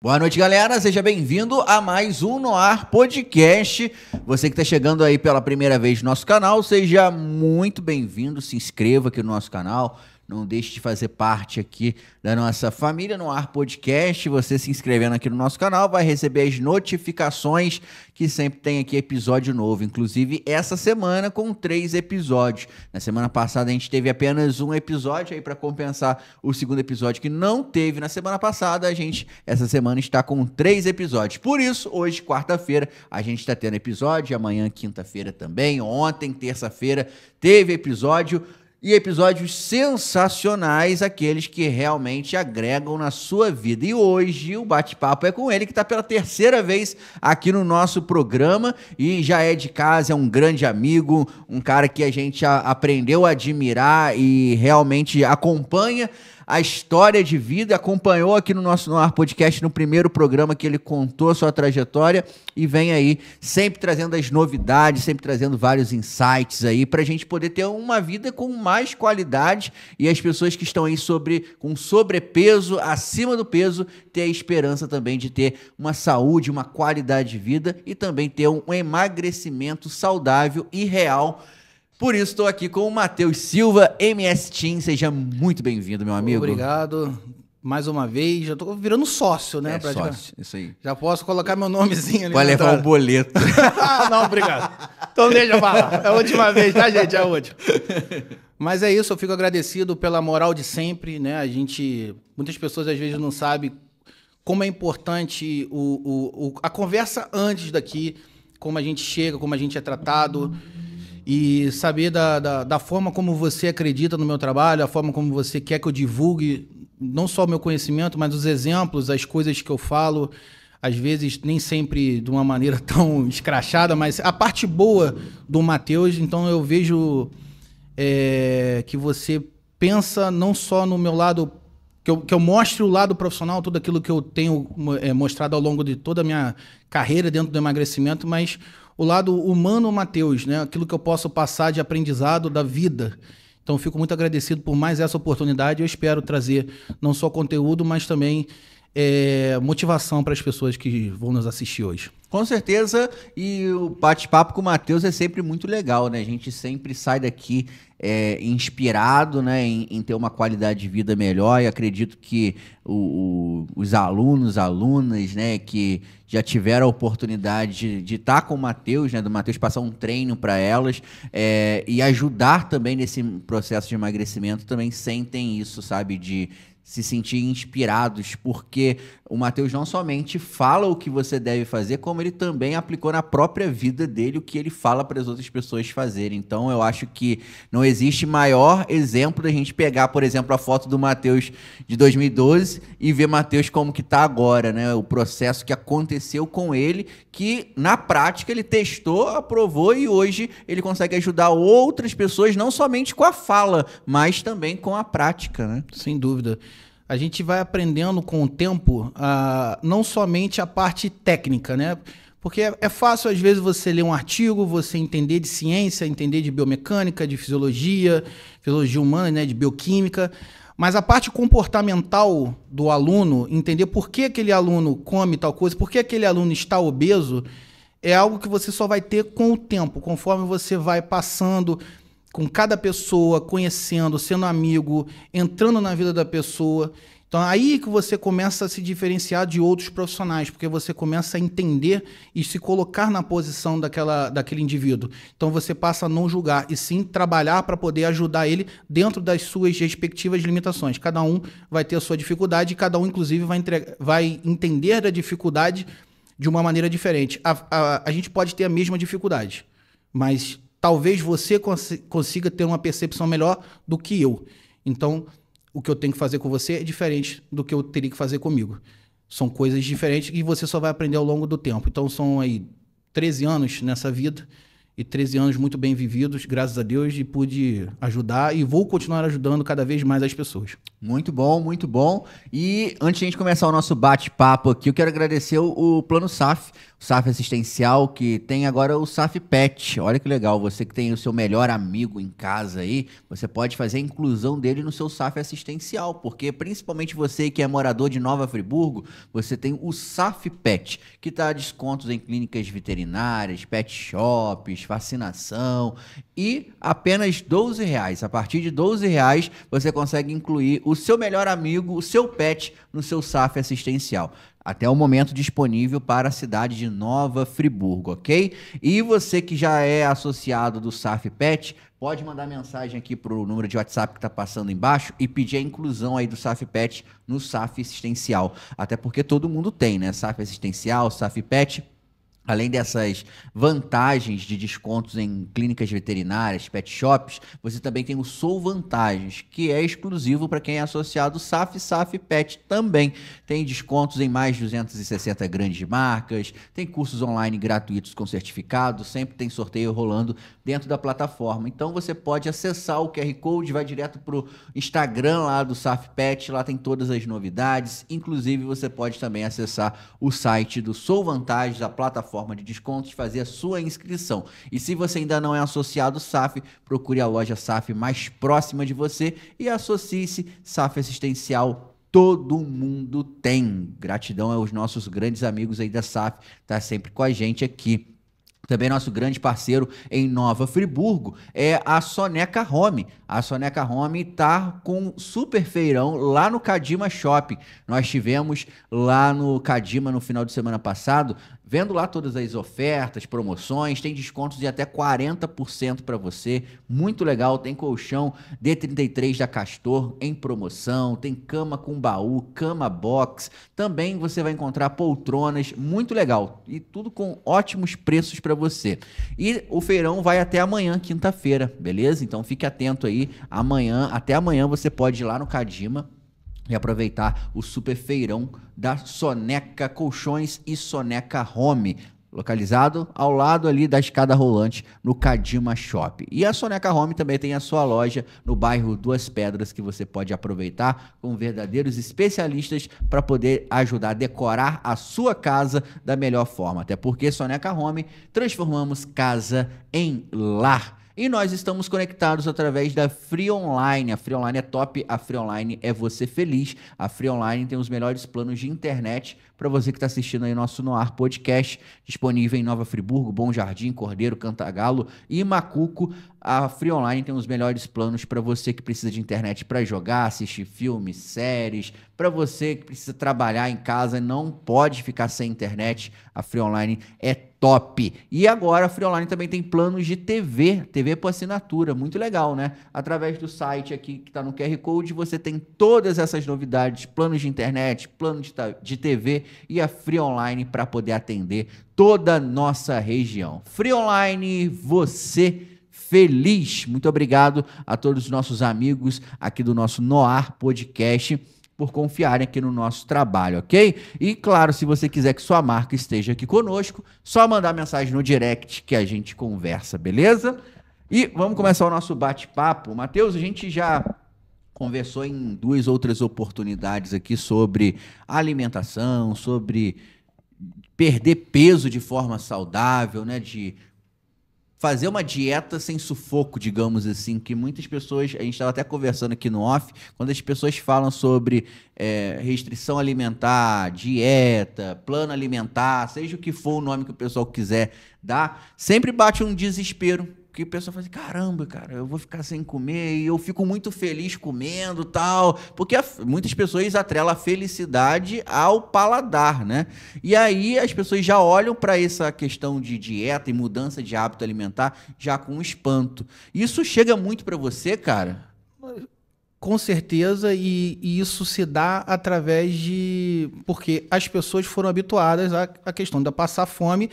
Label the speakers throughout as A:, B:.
A: Boa noite, galera. Seja bem-vindo a mais um No Ar Podcast. Você que está chegando aí pela primeira vez no nosso canal, seja muito bem-vindo. Se inscreva aqui no nosso canal. Não deixe de fazer parte aqui da nossa família No Ar Podcast. Você se inscrevendo aqui no nosso canal vai receber as notificações que sempre tem aqui episódio novo. Inclusive, essa semana com 3 episódios. Na semana passada a gente teve apenas um episódio aí para compensar o segundo episódio que não teve na semana passada. A gente, essa semana, está com 3 episódios. Por isso, hoje, quarta-feira, a gente está tendo episódio. Amanhã, quinta-feira também. Ontem, terça-feira, teve episódio. E episódios sensacionais, aqueles que realmente agregam na sua vida. E hoje o bate-papo é com ele, que está pela terceira vez aqui no nosso programa e já é de casa, é um grande amigo, um cara que a gente aprendeu a admirar e realmente acompanha a história de vida, acompanhou aqui no nosso No Ar Podcast no primeiro programa que ele contou a sua trajetória e vem aí sempre trazendo as novidades, sempre trazendo vários insights aí pra gente poder ter uma vida com mais qualidade e as pessoas que estão aí com sobrepeso, acima do peso, ter a esperança também de ter uma saúde, uma qualidade de vida e também ter um emagrecimento saudável e real. Por isso, estou aqui com o Matheus Silva, MS Team. Seja muito bem-vindo, meu amigo.
B: Obrigado. Mais uma vez, já estou virando sócio, né?
A: Sócio, isso aí.
B: Já posso colocar meu nomezinho ali.
A: Vai levar o boleto.
B: Não, obrigado. Então deixa eu falar. É a última vez, tá, gente? É a última. Mas é isso, eu fico agradecido pela moral de sempre, né? Muitas pessoas às vezes não sabem como é importante a conversa antes daqui, como a gente chega, como a gente é tratado. E saber da forma como você acredita no meu trabalho, a forma como você quer que eu divulgue, não só o meu conhecimento, mas os exemplos, as coisas que eu falo, às vezes nem sempre de uma maneira tão escrachada, mas a parte boa do Matheus. Então eu vejo que você pensa não só no meu lado, que eu mostre o lado profissional, tudo aquilo que eu tenho mostrado ao longo de toda a minha carreira dentro do emagrecimento, mas o lado humano, Matheus, né? Aquilo que eu posso passar de aprendizado da vida. Então, eu fico muito agradecido por mais essa oportunidade. Eu espero trazer não só conteúdo, mas também motivação para as pessoas que vão nos assistir hoje.
A: Com certeza, e o bate-papo com o Matheus é sempre muito legal, né? A gente sempre sai daqui inspirado, né, em ter uma qualidade de vida melhor, e acredito que os alunos, alunas, né, que já tiveram a oportunidade de estar com o Matheus, né, do Matheus passar um treino para elas e ajudar também nesse processo de emagrecimento, também sentem isso, sabe, de se sentir inspirados, porque o Matheus não somente fala o que você deve fazer, como ele também aplicou na própria vida dele o que ele fala para as outras pessoas fazerem. Então, eu acho que não existe maior exemplo da gente pegar, por exemplo, a foto do Matheus de 2012 e ver Matheus como que está agora, né? O processo que aconteceu com ele, que na prática ele testou, aprovou e hoje ele consegue ajudar outras pessoas, não somente com a fala, mas também com a prática, né?
B: Sem dúvida. A gente vai aprendendo com o tempo, não somente a parte técnica, né? Porque é fácil, às vezes, você ler um artigo, você entender de ciência, entender de biomecânica, de fisiologia humana, né? De bioquímica. Mas a parte comportamental do aluno, entender por que aquele aluno come tal coisa, por que aquele aluno está obeso, é algo que você só vai ter com o tempo, conforme você vai passando com cada pessoa, conhecendo, sendo amigo, entrando na vida da pessoa. Então, aí que você começa a se diferenciar de outros profissionais, porque você começa a entender e se colocar na posição daquele indivíduo. Então, você passa a não julgar, e sim trabalhar para poder ajudar ele dentro das suas respectivas limitações. Cada um vai ter a sua dificuldade e cada um, inclusive, vai entender da dificuldade de uma maneira diferente. A gente pode ter a mesma dificuldade, mas talvez você consiga ter uma percepção melhor do que eu. Então, o que eu tenho que fazer com você é diferente do que eu teria que fazer comigo. São coisas diferentes e você só vai aprender ao longo do tempo. Então, são aí 13 anos nessa vida e 13 anos muito bem vividos, graças a Deus, e pude ajudar e vou continuar ajudando cada vez mais as pessoas.
A: Muito bom, muito bom. E antes de a gente começar o nosso bate-papo aqui, eu quero agradecer o Plano SAF. SAF assistencial, que tem agora o SAF Pet. Olha que legal, você que tem o seu melhor amigo em casa aí, você pode fazer a inclusão dele no seu SAF assistencial, porque principalmente você que é morador de Nova Friburgo, você tem o SAF Pet, que dá descontos em clínicas veterinárias, pet shops, vacinação, e apenas R$12. A partir de R$12 você consegue incluir o seu melhor amigo, o seu pet, no seu SAF assistencial. Até o momento disponível para a cidade de Nova Friburgo, ok? E você que já é associado do SAF Pet, pode mandar mensagem aqui para o número de WhatsApp que está passando embaixo e pedir a inclusão aí do SAF Pet no SAF assistencial. Até porque todo mundo tem, né? SAF assistencial, SAF Pet. Além dessas vantagens de descontos em clínicas veterinárias, pet shops, você também tem o Sou Vantagens, que é exclusivo para quem é associado SAF e SAF Pet também. Tem descontos em mais de 260 grandes marcas, tem cursos online gratuitos com certificado, sempre tem sorteio rolando dentro da plataforma. Então você pode acessar o QR Code, vai direto para o Instagram lá do SAF Pet, lá tem todas as novidades. Inclusive você pode também acessar o site do Sou Vantagens, a plataforma de descontos, fazer a sua inscrição. E se você ainda não é associado SAF, procure a loja SAF mais próxima de você e associe-se. SAF assistencial todo mundo tem. Gratidão aos nossos grandes amigos aí da SAF, tá sempre com a gente aqui. Também nosso grande parceiro em Nova Friburgo é a Soneca Home. A Soneca Home está com super feirão lá no Cadima Shopping. Nós tivemos lá no Cadima no final de semana passado, vendo lá todas as ofertas, promoções, tem descontos de até 40% para você. Muito legal, tem colchão D33 da Castor em promoção, tem cama com baú, cama box. Também você vai encontrar poltronas, muito legal. E tudo com ótimos preços para você. E o feirão vai até amanhã, quinta-feira, beleza? Então fique atento aí, até amanhã você pode ir lá no Cadima e aproveitar o super feirão da Soneca Colchões e Soneca Home, localizado ao lado ali da escada rolante no Cadima Shop. E a Soneca Home também tem a sua loja no bairro Duas Pedras, que você pode aproveitar com verdadeiros especialistas para poder ajudar a decorar a sua casa da melhor forma. Até porque Soneca Home, transformamos casa em lar. E nós estamos conectados através da Free Online. A Free Online é top, a Free Online é você feliz. A Free Online tem os melhores planos de internet para você que está assistindo aí nosso No Ar Podcast, disponível em Nova Friburgo, Bom Jardim, Cordeiro, Cantagalo e Macuco. A Free Online tem os melhores planos para você que precisa de internet para jogar, assistir filmes, séries, para você que precisa trabalhar em casa e não pode ficar sem internet. A Free Online é top. E agora a Free Online também tem planos de TV por assinatura, muito legal, né? Através do site aqui que está no QR Code, você tem todas essas novidades, planos de internet, plano de TV e a Free Online para poder atender toda a nossa região. Free Online, você feliz. Muito obrigado a todos os nossos amigos aqui do nosso No Ar Podcast por confiarem aqui no nosso trabalho, ok? E claro, se você quiser que sua marca esteja aqui conosco, só mandar mensagem no direct que a gente conversa, beleza? E vamos começar o nosso bate-papo. Matheus, a gente já conversou em 2 outras oportunidades aqui sobre alimentação, sobre perder peso de forma saudável, né? De fazer uma dieta sem sufoco, digamos assim, que muitas pessoas, a gente estava até conversando aqui no off, quando as pessoas falam sobre restrição alimentar, dieta, plano alimentar, seja o que for o nome que o pessoal quiser dar, sempre bate um desespero, que o pessoal fala assim, caramba, cara, eu vou ficar sem comer e eu fico muito feliz comendo tal, porque muitas pessoas atrelam a felicidade ao paladar, né? E aí as pessoas já olham para essa questão de dieta e mudança de hábito alimentar já com espanto. Isso chega muito para você, cara?
B: Com certeza, e isso se dá através de... Porque as pessoas foram habituadas à questão de passar fome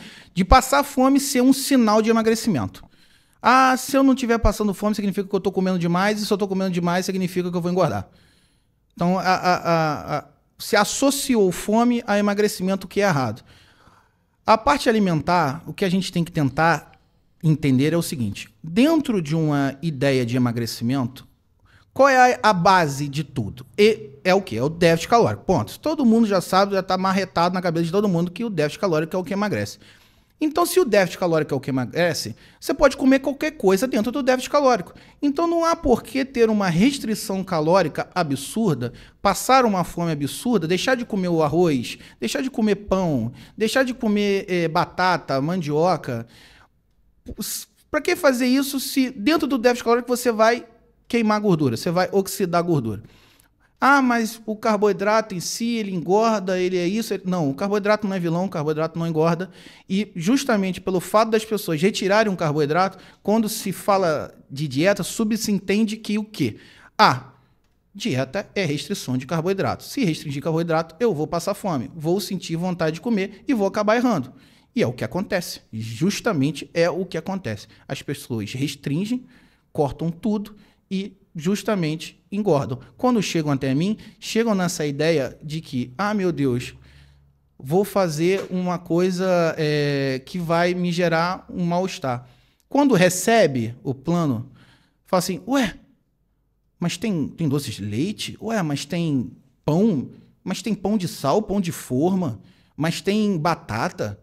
B: ser um sinal de emagrecimento. Ah, se eu não estiver passando fome, significa que eu estou comendo demais, e se eu estou comendo demais, significa que eu vou engordar. Então, se associou fome a emagrecimento, o que é errado. A parte alimentar, o que a gente tem que tentar entender é o seguinte: dentro de uma ideia de emagrecimento, Qual é a base de tudo? E é o quê? É o déficit calórico. Ponto. Todo mundo já sabe, já está marretado na cabeça de todo mundo que o déficit calórico é o que emagrece. Então, se o déficit calórico é o que emagrece, você pode comer qualquer coisa dentro do déficit calórico. Então, não há por que ter uma restrição calórica absurda, passar uma fome absurda, deixar de comer o arroz, deixar de comer pão, deixar de comer batata, mandioca. Para que fazer isso se dentro do déficit calórico você vai queimar gordura, você vai oxidar gordura? Ah, mas o carboidrato em si, ele engorda, ele é isso. Não, o carboidrato não é vilão, o carboidrato não engorda. E justamente pelo fato das pessoas retirarem um carboidrato, quando se fala de dieta, subentende que o quê? Dieta é restrição de carboidrato. Se restringir carboidrato, eu vou passar fome, vou sentir vontade de comer e vou acabar errando. E é o que acontece. Justamente é o que acontece. As pessoas restringem, cortam tudo e justamente engordam. Quando chegam até mim, chegam nessa ideia de que, meu Deus, vou fazer uma coisa que vai me gerar um mal-estar. Quando recebe o plano, fala assim, mas tem doces de leite? Mas tem pão? Mas tem pão de sal, pão de forma? Mas tem batata?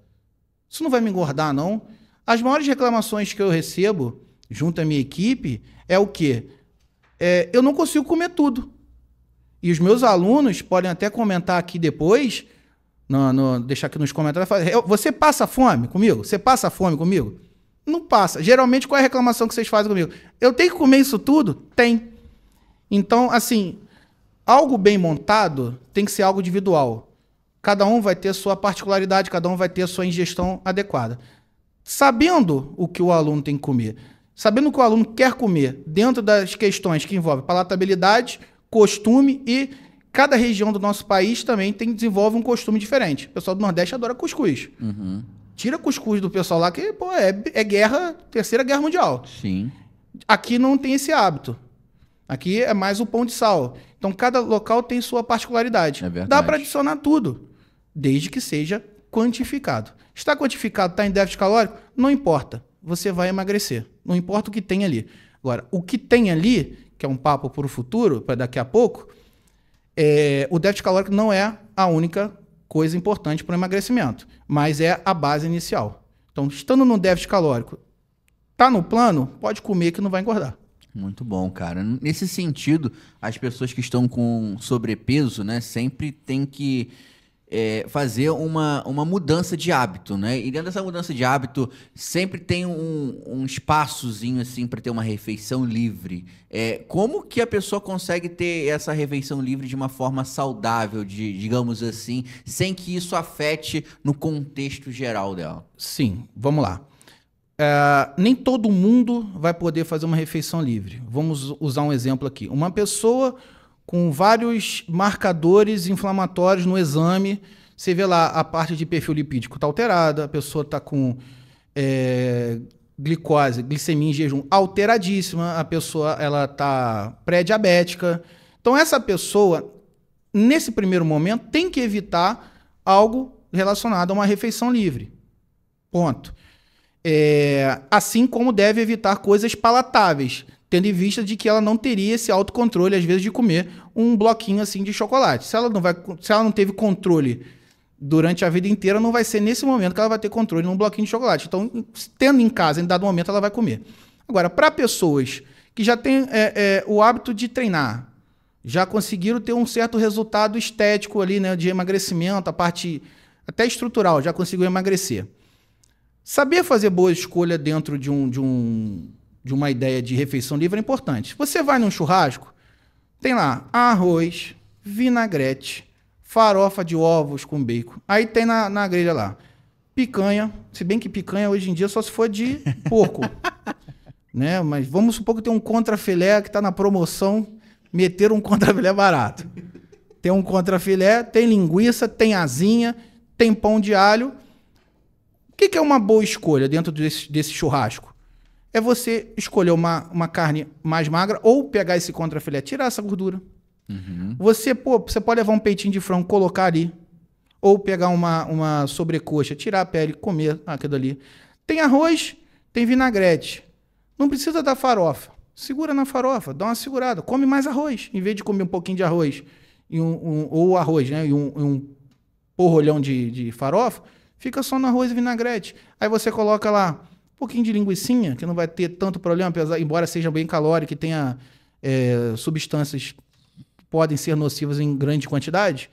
B: Isso não vai me engordar, não? As maiores reclamações que eu recebo, junto à minha equipe, é o quê? Eu não consigo comer tudo. E os meus alunos podem até comentar aqui depois, deixar aqui nos comentários, você passa fome comigo? Você passa fome comigo? Não passa. Geralmente, qual é a reclamação que vocês fazem comigo? Eu tenho que comer isso tudo? Tem. Então, assim, algo bem montado tem que ser algo individual. Cada um vai ter a sua particularidade, cada um vai ter a sua ingestão adequada. Sabendo o que o aluno tem que comer, sabendo o que o aluno quer comer, dentro das questões que envolvem palatabilidade, costume, e cada região do nosso país também desenvolve um costume diferente. O pessoal do Nordeste adora cuscuz.
A: Uhum.
B: Tira cuscuz do pessoal lá, que é guerra, terceira guerra mundial.
A: Sim.
B: Aqui não tem esse hábito. Aqui é mais o pão de sal. Então, cada local tem sua particularidade.
A: É verdade.
B: Dá para adicionar tudo, desde que seja quantificado. Está quantificado, está em déficit calórico? Não importa. Você vai emagrecer. Não importa o que tem ali. Agora, o que tem ali, que é um papo para o futuro, para daqui a pouco, o déficit calórico não é a única coisa importante para o emagrecimento, mas é a base inicial. Então, estando no déficit calórico, está no plano, pode comer que não vai engordar.
A: Muito bom, cara. Nesse sentido, as pessoas que estão com sobrepeso, né, sempre tem que fazer uma mudança de hábito, né? E dentro dessa mudança de hábito, sempre tem um espaçozinho, assim, para ter uma refeição livre. Como que a pessoa consegue ter essa refeição livre de uma forma saudável, digamos assim, sem que isso afete no contexto geral dela?
B: Sim, vamos lá. Nem todo mundo vai poder fazer uma refeição livre. Vamos usar um exemplo aqui. Uma pessoa com vários marcadores inflamatórios no exame, você vê lá a parte de perfil lipídico está alterada, a pessoa está com glicose, glicemia em jejum alteradíssima, a pessoa está pré-diabética. Então, essa pessoa, nesse primeiro momento, tem que evitar algo relacionado a uma refeição livre. Ponto. Assim como deve evitar coisas palatáveis, tendo em vista de que ela não teria esse autocontrole, às vezes, de comer um bloquinho assim de chocolate. Se ela não teve controle durante a vida inteira, não vai ser nesse momento que ela vai ter controle num bloquinho de chocolate. Então, tendo em casa, em dado momento, ela vai comer. Agora, para pessoas que já têm o hábito de treinar, já conseguiram ter um certo resultado estético ali, né, de emagrecimento, a parte até estrutural, já conseguiu emagrecer. Saber fazer boa escolha dentro de uma ideia de refeição livre é importante. Você vai num churrasco, tem lá arroz, vinagrete, farofa de ovos com bacon. Aí tem na grelha lá picanha, se bem que picanha hoje em dia só se for de porco. Né? Mas vamos supor que tem um contrafilé que está na promoção, meter um contrafilé barato. Tem um contrafilé, tem linguiça, tem asinha, tem pão de alho. O que é uma boa escolha dentro desse churrasco? É você escolher uma carne mais magra ou pegar esse contrafilé, tirar essa gordura. Uhum. Você pode levar um peitinho de frango, colocar ali. Ou pegar uma sobrecoxa, tirar a pele, comer aquilo ali. Tem arroz, tem vinagrete. Não precisa da farofa. segura na farofa, dá uma segurada, come mais arroz, em vez de comer um pouquinho de arroz, ou arroz, né, e um porrolhão de farofa, fica só no arroz e vinagrete. Aí você coloca lá um pouquinho de linguicinha, que não vai ter tanto problema, embora seja bem calórico e tenha substâncias que podem ser nocivas em grande quantidade,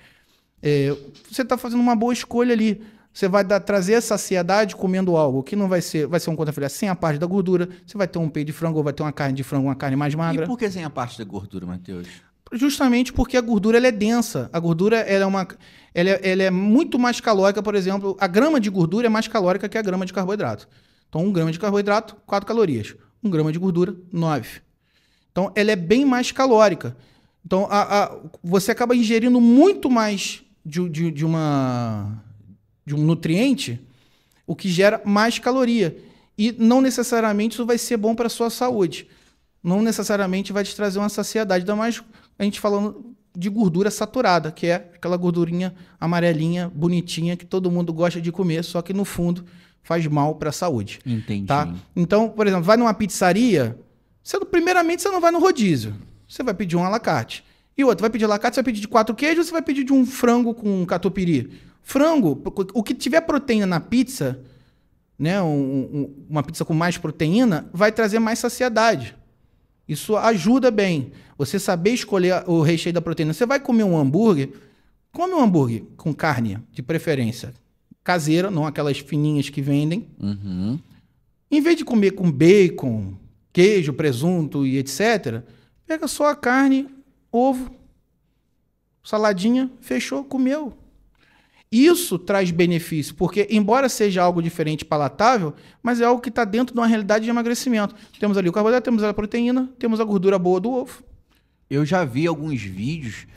B: você está fazendo uma boa escolha ali. Você vai trazer saciedade comendo algo que não vai ser um contrafilé sem a parte da gordura. Você vai ter um peito de frango ou vai ter uma carne de frango, uma carne mais magra.
A: E por que sem a parte da gordura, Matheus?
B: Justamente porque a gordura ela é densa. A gordura ela é muito mais calórica, por exemplo. A grama de gordura é mais calórica que a grama de carboidrato. Então, 1 grama de carboidrato, 4 calorias. 1 grama de gordura, 9. Então, ela é bem mais calórica. Então, você acaba ingerindo muito mais de um nutriente, o que gera mais caloria. E não necessariamente isso vai ser bom para a sua saúde. Não necessariamente vai te trazer uma saciedade. Ainda mais a gente falando de gordura saturada, que é aquela gordurinha amarelinha, bonitinha, que todo mundo gosta de comer, só que no fundo faz mal para a saúde.
A: Entendi.
B: Tá? Então, por exemplo, vai numa pizzaria, primeiramente você não vai no rodízio. Você vai pedir um à la carte. E outro, vai pedir à la carte, você vai pedir de 4 queijos ou você vai pedir de um frango com catupiry? Frango, o que tiver proteína na pizza, né, uma pizza com mais proteína, vai trazer mais saciedade. Isso ajuda bem. Você saber escolher o recheio da proteína. Você vai comer um hambúrguer, come um hambúrguer com carne, de preferência caseira, não aquelas fininhas que vendem.
A: Uhum.
B: Em vez de comer com bacon, queijo, presunto e etc., pega só a carne, ovo, saladinha, fechou, comeu. Isso traz benefício, porque embora seja algo diferente, palatável, mas é algo que está dentro de uma realidade de emagrecimento. Temos ali o carboidrato, temos a proteína, temos a gordura boa do ovo.
A: Eu já vi alguns vídeos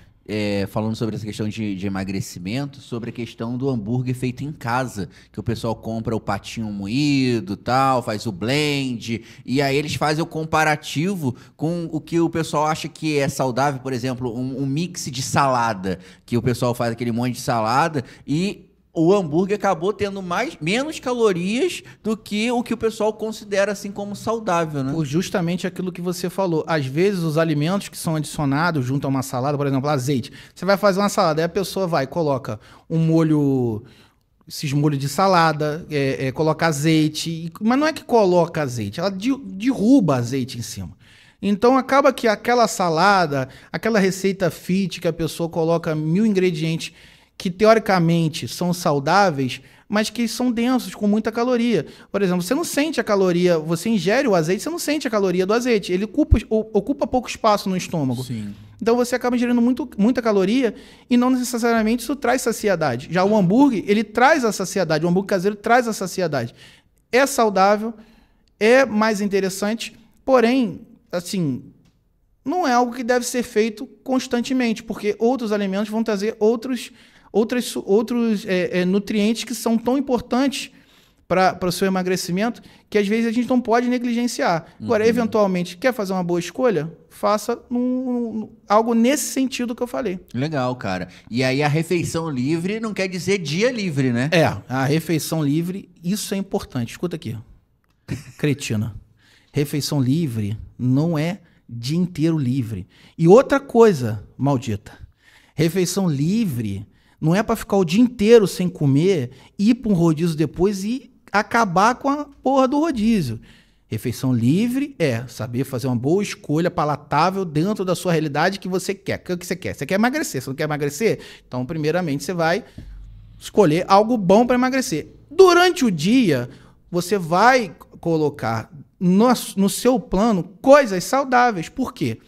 A: falando sobre essa questão de emagrecimento, sobre a questão do hambúrguer feito em casa, que o pessoal compra o patinho moído, tal, faz o blend, e aí eles fazem o comparativo com o que o pessoal acha que é saudável, por exemplo, um mix de salada, que o pessoal faz aquele monte de salada, e o hambúrguer acabou tendo menos calorias do que o pessoal considera assim como saudável, né?
B: Justamente aquilo que você falou. Às vezes os alimentos que são adicionados junto a uma salada, por exemplo, azeite. Você vai fazer uma salada, aí a pessoa coloca um molho, esses molhos de salada, coloca azeite, mas não é que coloca azeite, ela derruba azeite em cima. Então acaba que aquela salada, aquela receita fit que a pessoa coloca 1000 ingredientes que teoricamente são saudáveis, mas que são densos, com muita caloria. Por exemplo, você não sente a caloria, você ingere o azeite, você não sente a caloria do azeite. Ele ocupa pouco espaço no estômago.
A: Sim.
B: Então você acaba ingerindo muita caloria e não necessariamente isso traz saciedade. Já o hambúrguer, ele traz a saciedade. O hambúrguer caseiro traz a saciedade. É saudável, é mais interessante, porém, assim, não é algo que deve ser feito constantemente, porque outros alimentos vão trazer outros nutrientes que são tão importantes para o seu emagrecimento que às vezes a gente não pode negligenciar. Agora, eventualmente, quer fazer uma boa escolha? Faça algo nesse sentido que eu falei.
A: Legal, cara. E aí a refeição livre não quer dizer dia livre, né?
B: A refeição livre, isso é importante. Escuta aqui, cretina. Refeição livre não é dia inteiro livre. E outra coisa, maldita, refeição livre não é para ficar o dia inteiro sem comer, ir para um rodízio depois e acabar com a porra do rodízio. Refeição livre é saber fazer uma boa escolha palatável dentro da sua realidade que você quer. O que você quer? Você quer emagrecer. Você não quer emagrecer? Então, primeiramente, você vai escolher algo bom para emagrecer. Durante o dia, você vai colocar no seu plano coisas saudáveis. Por quê?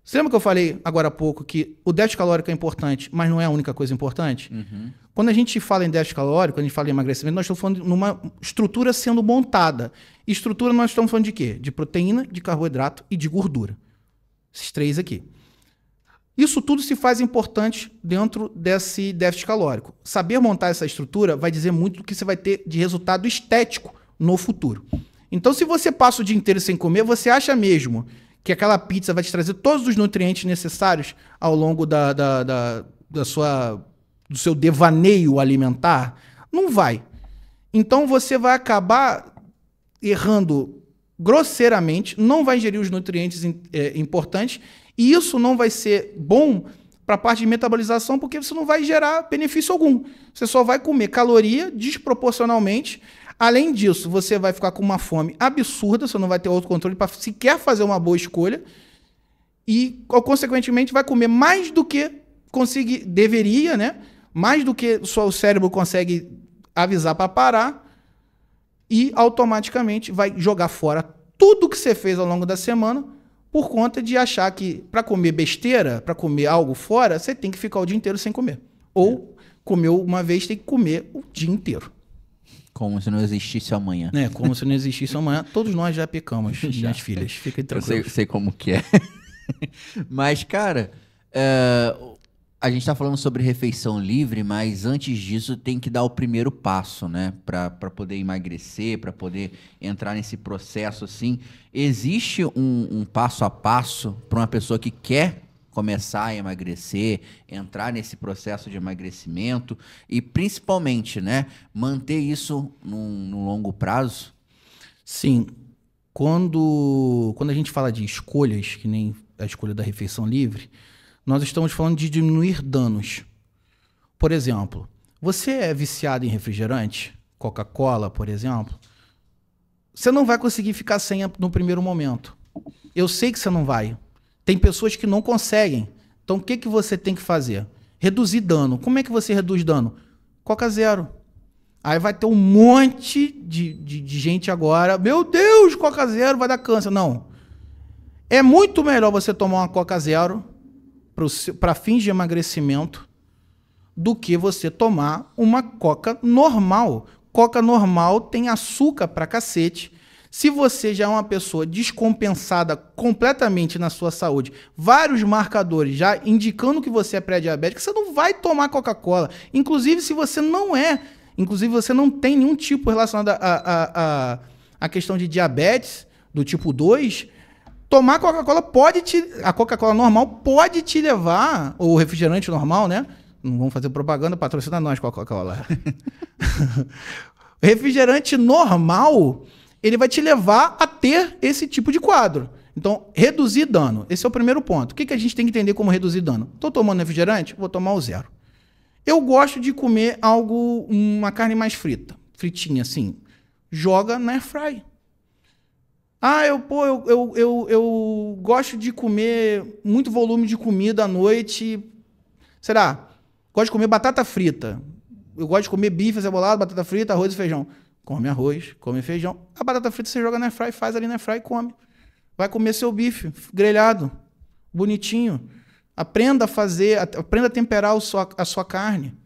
B: Você lembra que eu falei agora há pouco que o déficit calórico é importante, mas não é a única coisa importante?
A: Uhum.
B: Quando a gente fala em déficit calórico, quando a gente fala em emagrecimento, nós estamos falando de uma estrutura sendo montada. Estrutura nós estamos falando de quê? De proteína, de carboidrato e de gordura. Esses 3 aqui. Isso tudo se faz importante dentro desse déficit calórico. Saber montar essa estrutura vai dizer muito do que você vai ter de resultado estético no futuro. Então, se você passa o dia inteiro sem comer, você acha mesmo que aquela pizza vai te trazer todos os nutrientes necessários ao longo do seu devaneio alimentar? Não vai. Então você vai acabar errando grosseiramente, não vai ingerir os nutrientes importantes, e isso não vai ser bom para a parte de metabolização, porque você não vai gerar benefício algum. Você só vai comer caloria desproporcionalmente. Além disso, você vai ficar com uma fome absurda, você não vai ter autocontrole para sequer fazer uma boa escolha, e, consequentemente, vai comer mais do que deveria, né? Mais do que o cérebro consegue avisar para parar, e automaticamente vai jogar fora tudo que você fez ao longo da semana por conta de achar que para comer besteira, para comer algo fora, você tem que ficar o dia inteiro sem comer. Ou comeu uma vez, tem que comer o dia inteiro.
A: Como se não existisse amanhã.
B: Como se não existisse amanhã. Todos nós já pecamos, minhas filhas. Fiquem tranquilos.
A: Eu sei como que é. Mas, cara, a gente tá falando sobre refeição livre, mas antes disso tem que dar o primeiro passo, né? Pra poder emagrecer, pra poder entrar nesse processo, assim. Existe um passo a passo para uma pessoa que quer começar a emagrecer, entrar nesse processo de emagrecimento e, principalmente, né? Manter isso no longo prazo?
B: Sim. Quando a gente fala de escolhas, que nem a escolha da refeição livre, nós estamos falando de diminuir danos. Por exemplo, você é viciado em refrigerante, Coca-Cola, por exemplo, você não vai conseguir ficar sem no primeiro momento. Eu sei que você não vai. Tem pessoas que não conseguem. Então, o que você tem que fazer? Reduzir dano. Como é que você reduz dano? Coca Zero. Aí vai ter um monte de gente agora, meu Deus, Coca Zero vai dar câncer. Não. É muito melhor você tomar uma Coca Zero para fins de emagrecimento do que você tomar uma Coca normal. Coca normal tem açúcar pra cacete. Se você já é uma pessoa descompensada completamente na sua saúde, vários marcadores já indicando que você é pré-diabético, você não vai tomar Coca-Cola. Inclusive, se você não é, você não tem nenhum tipo relacionado à questão de diabetes do tipo 2, tomar Coca-Cola a Coca-Cola normal pode te levar, ou o refrigerante normal, né? Não vamos fazer propaganda, patrocina nós, Coca-Cola. O refrigerante normal, ele vai te levar a ter esse tipo de quadro. Então, reduzir dano. Esse é o primeiro ponto. O que a gente tem que entender como reduzir dano? Estou tomando refrigerante? Vou tomar o zero. Eu gosto de comer uma carne mais frita. Fritinha, assim. Joga na airfry. Eu gosto de comer muito volume de comida à noite. Será? Gosto de comer batata frita. Eu gosto de comer bife cebolado, batata frita, arroz e feijão. Come arroz, come feijão. A batata frita você joga na airfry, faz ali na airfry e come. Vai comer seu bife grelhado, bonitinho. Aprenda a temperar a sua carne.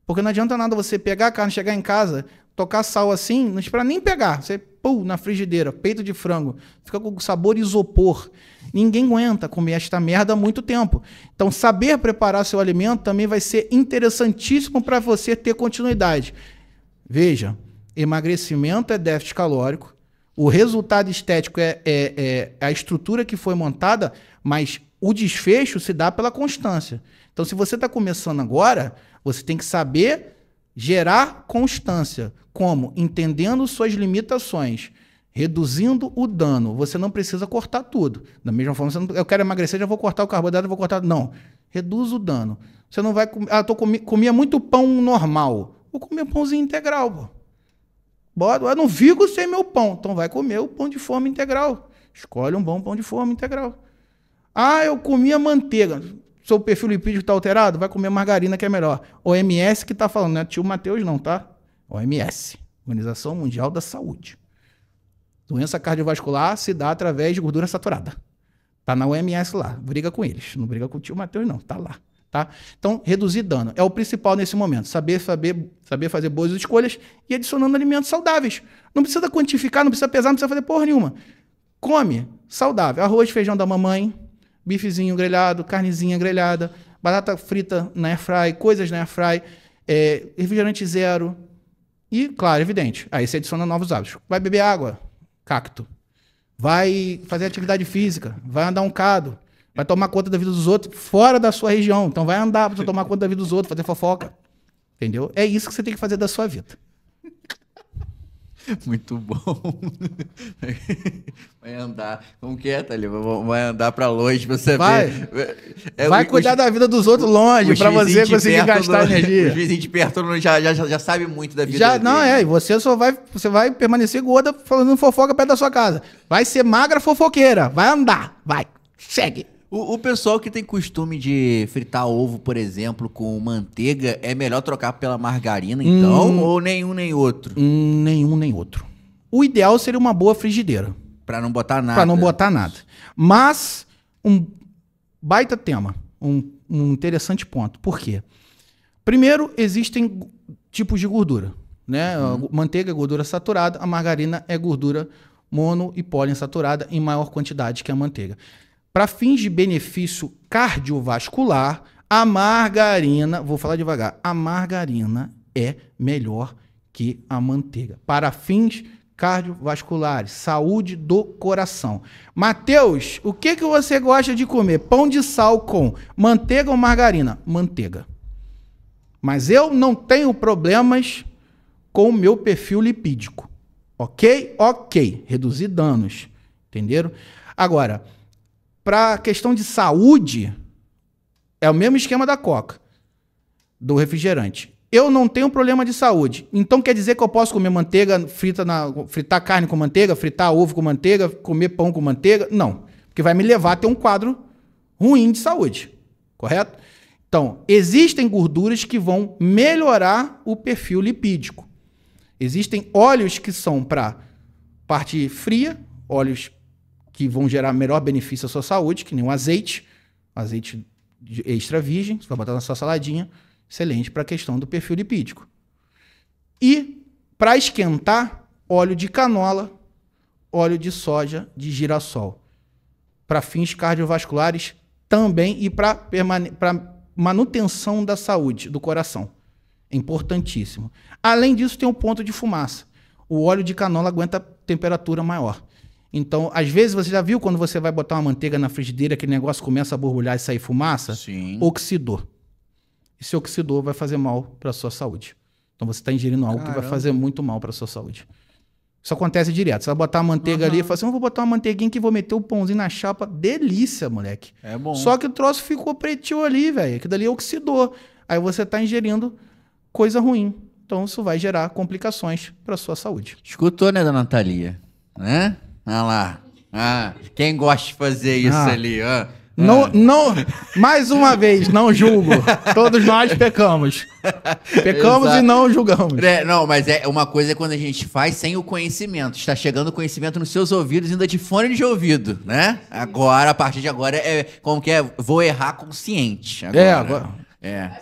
B: Porque não adianta nada você pegar a carne, chegar em casa, tocar sal assim, não espera nem pegar. Você na frigideira, peito de frango, fica com sabor isopor. Ninguém aguenta comer esta merda há muito tempo. Então, saber preparar seu alimento também vai ser interessantíssimo para você ter continuidade. Veja, emagrecimento é déficit calórico, o resultado estético é a estrutura que foi montada, mas o desfecho se dá pela constância. Então, se você está começando agora, você tem que saber gerar constância. Como? Entendendo suas limitações, reduzindo o dano. Você não precisa cortar tudo. Da mesma forma, eu quero emagrecer, já vou cortar o carboidrato, vou cortar... Não. Reduz o dano. Você não vai... comia muito pão normal. Vou comer pãozinho integral, pô. Eu não fico sem meu pão. Então vai comer o pão de forma integral. Escolhe um bom pão de forma integral. Eu comia manteiga. Seu perfil lipídico está alterado? Vai comer margarina, que é melhor. OMS que está falando, não é tio Mateus não, tá? OMS, Organização Mundial da Saúde. Doença cardiovascular se dá através de gordura saturada. Tá na OMS lá. Briga com eles. Não briga com o tio Mateus não, tá lá. Tá? Então, reduzir dano é o principal nesse momento. Saber fazer boas escolhas e adicionando alimentos saudáveis. Não precisa quantificar, não precisa pesar, não precisa fazer porra nenhuma. Come saudável. Arroz, feijão da mamãe, bifezinho grelhado, carnezinha grelhada, batata frita na airfry, coisas na airfry, refrigerante zero. E, claro, evidente, aí você adiciona novos hábitos. Vai beber água, cacto. Vai fazer atividade física, vai andar um bocado. Vai tomar conta da vida dos outros fora da sua região. Então vai andar para tomar conta da vida dos outros, fazer fofoca. Entendeu? É isso que você tem que fazer da sua vida.
A: Muito bom. Vai andar. Como que é, Thalita? Vai andar pra longe pra você
B: Vai.
A: ver.
B: Vai cuidar da vida dos outros longe pra você conseguir gastar energia.
A: Os vizinhos de perto já sabem muito da vida
B: Já,
A: dele.
B: não, e você vai permanecer gorda falando fofoca perto da sua casa. Vai ser magra fofoqueira. Vai andar. Vai. Segue.
A: O pessoal que tem costume de fritar ovo, por exemplo, com manteiga, é melhor trocar pela margarina, então? Ou nenhum nem outro?
B: Nenhum nem outro. O ideal seria uma boa frigideira.
A: Pra não botar nada.
B: Pra não botar nada. Mas, um baita tema. Um interessante ponto. Por quê? Primeiro, existem tipos de gordura. Né? A manteiga é gordura saturada, a margarina é gordura mono e poliinsaturada em maior quantidade que a manteiga. Para fins de benefício cardiovascular, a margarina, vou falar devagar, a margarina é melhor que a manteiga. Para fins cardiovasculares, saúde do coração. Mateus, o que você gosta de comer? Pão de sal com manteiga ou margarina? Manteiga. Mas eu não tenho problemas com o meu perfil lipídico. Ok? Ok. Reduzir danos. Entenderam? Agora, para a questão de saúde, é o mesmo esquema da Coca, do refrigerante. Eu não tenho problema de saúde. Então quer dizer que eu posso comer manteiga, fritar carne com manteiga, fritar ovo com manteiga, comer pão com manteiga? Não. Porque vai me levar a ter um quadro ruim de saúde. Correto? Então, existem gorduras que vão melhorar o perfil lipídico. Existem óleos que são para parte fria, óleos que vão gerar melhor benefício à sua saúde, que nem o azeite extra virgem, você vai botar na sua saladinha, excelente para a questão do perfil lipídico. E, para esquentar, óleo de canola, óleo de soja, de girassol. Para fins cardiovasculares também e para manutenção da saúde do coração. É importantíssimo. Além disso, tem um ponto de fumaça. O óleo de canola aguenta temperatura maior. Então, às vezes, você já viu quando você vai botar uma manteiga na frigideira, aquele negócio começa a borbulhar e sair fumaça?
A: Sim.
B: Oxidou. Esse oxidou vai fazer mal para a sua saúde. Então, você está ingerindo algo que vai fazer muito mal para a sua saúde. Isso acontece direto. Você vai botar a manteiga ali e fala assim, eu vou botar uma manteiguinha que vou meter o pãozinho na chapa. Delícia, moleque.
A: É bom.
B: Só que o troço ficou pretinho ali, velho. Aquilo ali oxidou. Aí você está ingerindo coisa ruim. Então, isso vai gerar complicações para a sua saúde.
A: Escutou, né, dona Thalia? Né? Olha lá. Quem gosta de fazer isso ali?
B: Não, mais uma vez, não julgo. Todos nós pecamos. Pecamos e não julgamos.
A: Não, mas uma coisa é quando a gente faz sem o conhecimento. Está chegando o conhecimento nos seus ouvidos, ainda de fone de ouvido, né? Agora, a partir de agora, como que é? Vou errar consciente. Agora.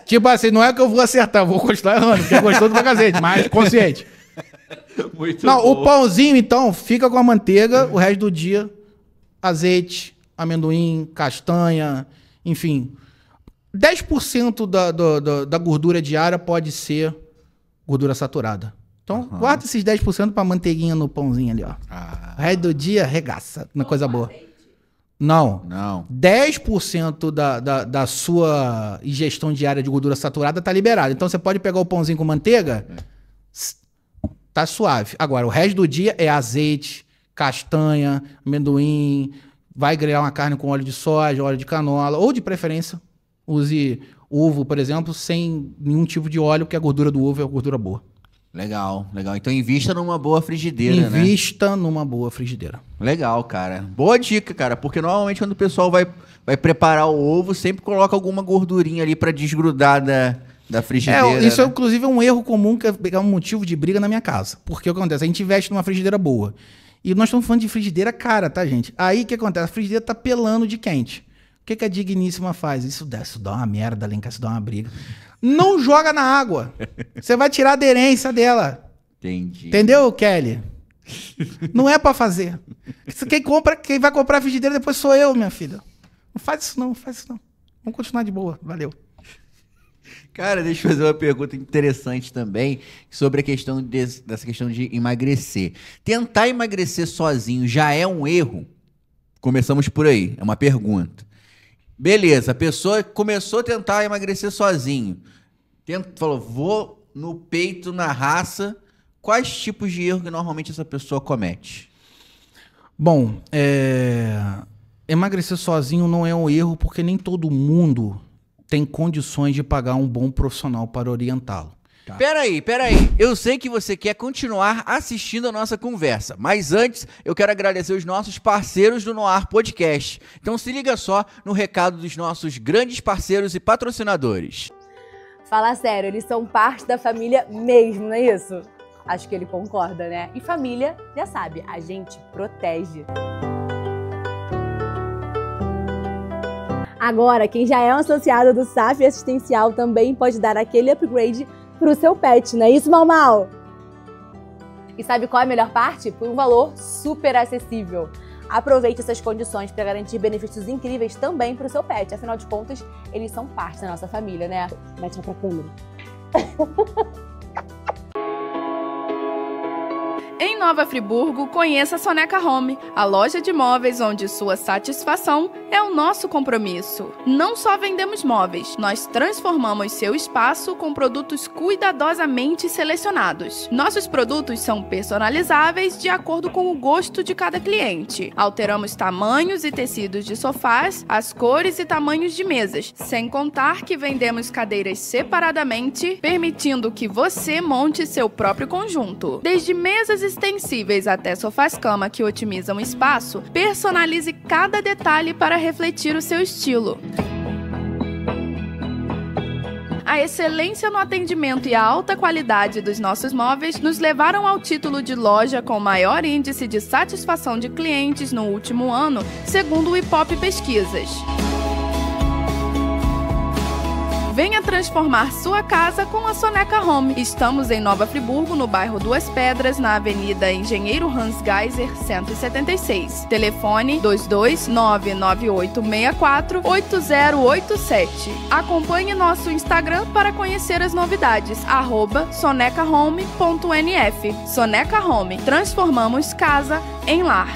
B: Tipo assim, não é que eu vou acertar, eu vou continuar errando, porque é gostoso pra cacete, mas consciente.
A: Muito
B: não,
A: bom.
B: O pãozinho, então, fica com a manteiga, o resto do dia, azeite, amendoim, castanha, enfim. 10% da gordura diária pode ser gordura saturada. Então, guarda esses 10% pra manteiguinha no pãozinho ali, ó. O resto do dia, regaça, na coisa boa. Não. 10% da sua ingestão diária de gordura saturada tá liberada. Então, você pode pegar o pãozinho com manteiga, tá suave. Agora, o resto do dia é azeite, castanha, amendoim, vai grelhar uma carne com óleo de soja, óleo de canola, ou de preferência, use ovo, por exemplo, sem nenhum tipo de óleo, porque a gordura do ovo é a gordura boa.
A: Legal. Então invista numa boa frigideira, né?
B: Invista numa boa frigideira.
A: Legal, cara. Boa dica, cara, porque normalmente quando o pessoal vai preparar o ovo, sempre coloca alguma gordurinha ali pra desgrudar da frigideira.
B: Isso, né? Inclusive, é um erro comum, que é um motivo de briga na minha casa. Porque o que acontece? A gente investe numa frigideira boa. E nós estamos falando de frigideira cara, tá, gente? Aí o que acontece? A frigideira tá pelando de quente. O que a Digníssima faz? Isso dá uma merda ali em casa, isso dá uma briga. Não joga na água. Você vai tirar a aderência dela.
A: Entendi.
B: Entendeu, Kelly? Não é pra fazer. Quem vai comprar a frigideira depois sou eu, minha filha. Não faz isso não. Vamos continuar de boa. Valeu.
A: Cara, deixa eu fazer uma pergunta interessante também sobre a questão dessa questão de emagrecer. Tentar emagrecer sozinho já é um erro? Começamos por aí, é uma pergunta. Beleza, a pessoa começou a tentar emagrecer sozinho. Falou, vou no peito, na raça, quais tipos de erro que normalmente essa pessoa comete?
B: Bom, emagrecer sozinho não é um erro porque nem todo mundo tem condições de pagar um bom profissional para orientá-lo.
A: Tá. Peraí. Eu sei que você quer continuar assistindo a nossa conversa, mas antes eu quero agradecer os nossos parceiros do Noar Podcast. Então se liga só no recado dos nossos grandes parceiros e patrocinadores.
C: Fala sério, eles são parte da família mesmo, não é isso? Acho que ele concorda, né? E família, já sabe, a gente protege. Agora, quem já é um associado do SAF Assistencial também pode dar aquele upgrade para o seu pet, não é isso, Mal? E sabe qual é a melhor parte? Por um valor super acessível. Aproveite essas condições para garantir benefícios incríveis também para o seu pet. Afinal de contas, eles são parte da nossa família, né? Mete pra câmera.
D: Em Nova Friburgo, conheça a Soneca Home, a loja de móveis onde sua satisfação é o nosso compromisso. Não só vendemos móveis, nós transformamos seu espaço com produtos cuidadosamente selecionados. Nossos produtos são personalizáveis de acordo com o gosto de cada cliente. Alteramos tamanhos e tecidos de sofás, as cores e tamanhos de mesas, sem contar que vendemos cadeiras separadamente, permitindo que você monte seu próprio conjunto. Desde mesas extensíveis até sofás-cama que otimizam espaço, personalize cada detalhe para refletir o seu estilo. A excelência no atendimento e a alta qualidade dos nossos móveis nos levaram ao título de loja com maior índice de satisfação de clientes no último ano, segundo o Ipope Pesquisas. Venha transformar sua casa com a Soneca Home. Estamos em Nova Friburgo, no bairro Duas Pedras, na Avenida Engenheiro Hans Geiser, 176. Telefone 22998648087. Acompanhe nosso Instagram para conhecer as novidades, @sonecahome.nf. Soneca Home. Transformamos casa em lar.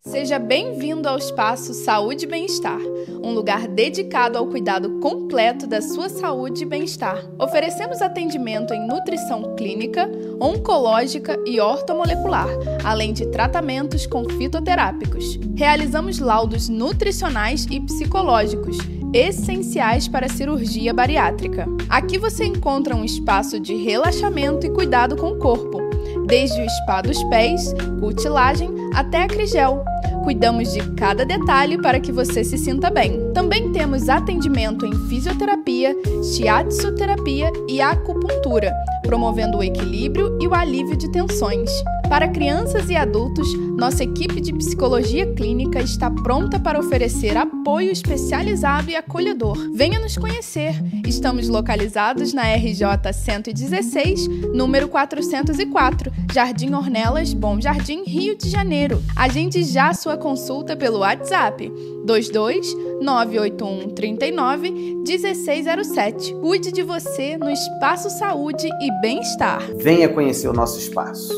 D: Seja bem-vindo ao espaço Saúde e Bem-Estar, um lugar dedicado ao cuidado completo da sua saúde e bem-estar. Oferecemos atendimento em nutrição clínica, oncológica e ortomolecular, além de tratamentos com fitoterápicos. Realizamos laudos nutricionais e psicológicos, essenciais para a cirurgia bariátrica. Aqui você encontra um espaço de relaxamento e cuidado com o corpo, desde o spa dos pés, cutilagem até a Crigel. Cuidamos de cada detalhe para que você se sinta bem. Também temos atendimento em fisioterapia, shiatsu-terapia e acupuntura, promovendo o equilíbrio e o alívio de tensões. Para crianças e adultos, nossa equipe de psicologia clínica está pronta para oferecer apoio especializado e acolhedor. Venha nos conhecer. Estamos localizados na RJ 116, número 404, Jardim Ornelas, Bom Jardim, Rio de Janeiro. Agende já sua consulta pelo WhatsApp 22-981 39 1607. Cuide de você no Espaço Saúde e Bem-Estar.
E: Venha conhecer o nosso espaço.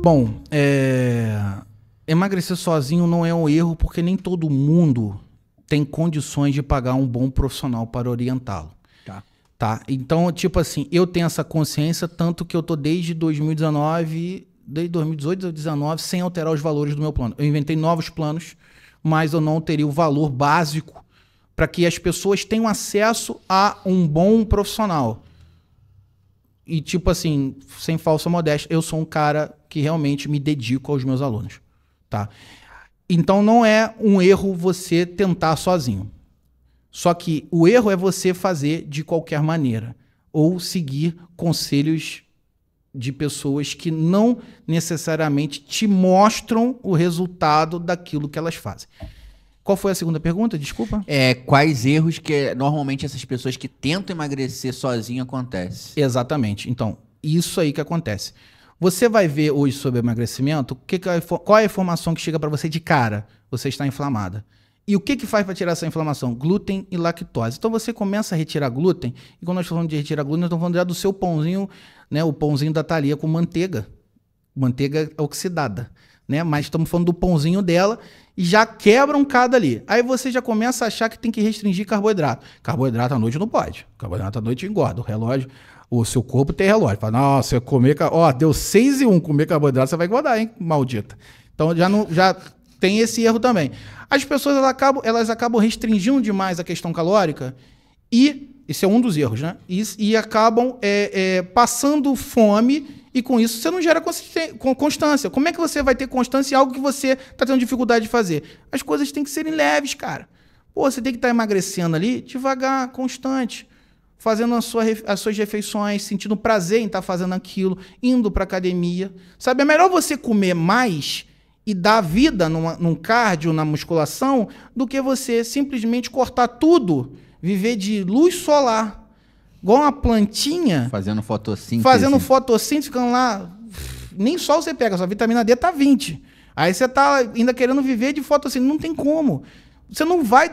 B: Bom, emagrecer sozinho não é um erro porque nem todo mundo tem condições de pagar um bom profissional para orientá-lo. Tá? Então, tipo assim, eu tenho essa consciência, tanto que eu tô desde 2019, desde 2018 a 2019, sem alterar os valores do meu plano. Eu inventei novos planos, mas eu não alterei o valor básico para que as pessoas tenham acesso a um bom profissional. E tipo assim, sem falsa modéstia, eu sou um cara que realmente me dedico aos meus alunos, tá? Então não é um erro você tentar sozinho. Só que o erro é você fazer de qualquer maneira ou seguir conselhos de pessoas que não necessariamente te mostram o resultado daquilo que elas fazem. Qual foi a segunda pergunta? Desculpa.
A: Quais erros que normalmente essas pessoas que tentam emagrecer sozinho acontecem?
B: Exatamente. Então, isso aí que acontece. Você vai ver hoje sobre emagrecimento, qual é a informação que chega para você de cara? Você está inflamada. E o que faz para tirar essa inflamação? Glúten e lactose. Então você começa a retirar glúten, e quando nós falamos de retirar glúten, nós estamos falando já do seu pãozinho, né, o pãozinho da Thalia com manteiga oxidada. né? Mas estamos falando do pãozinho dela e já quebram cada ali. Aí você já começa a achar que tem que restringir carboidrato. Carboidrato à noite não pode. Carboidrato à noite engorda. O relógio, o seu corpo tem relógio. Fala, não, você comer... Ó, deu 6:01, comer carboidrato, você vai engordar, hein, maldita. Então já tem esse erro também. As pessoas elas acabam restringindo demais a questão calórica e... Esse é um dos erros, né? E acabam passando fome e com isso você não gera constância. Como é que você vai ter constância em algo que você está tendo dificuldade de fazer? As coisas têm que serem leves, cara. Pô, você tem que estar emagrecendo ali devagar, constante, fazendo as suas refeições, sentindo prazer em estar fazendo aquilo, indo para academia. Sabe, é melhor você comer mais e dar vida num cardio, na musculação, do que você simplesmente cortar tudo, viver de luz solar, igual uma plantinha.
A: Fazendo fotossíntese.
B: Ficando lá. Nem sol você pega, sua vitamina D tá 20. Aí você tá ainda querendo viver de fotossíntese. Não tem como. Você não vai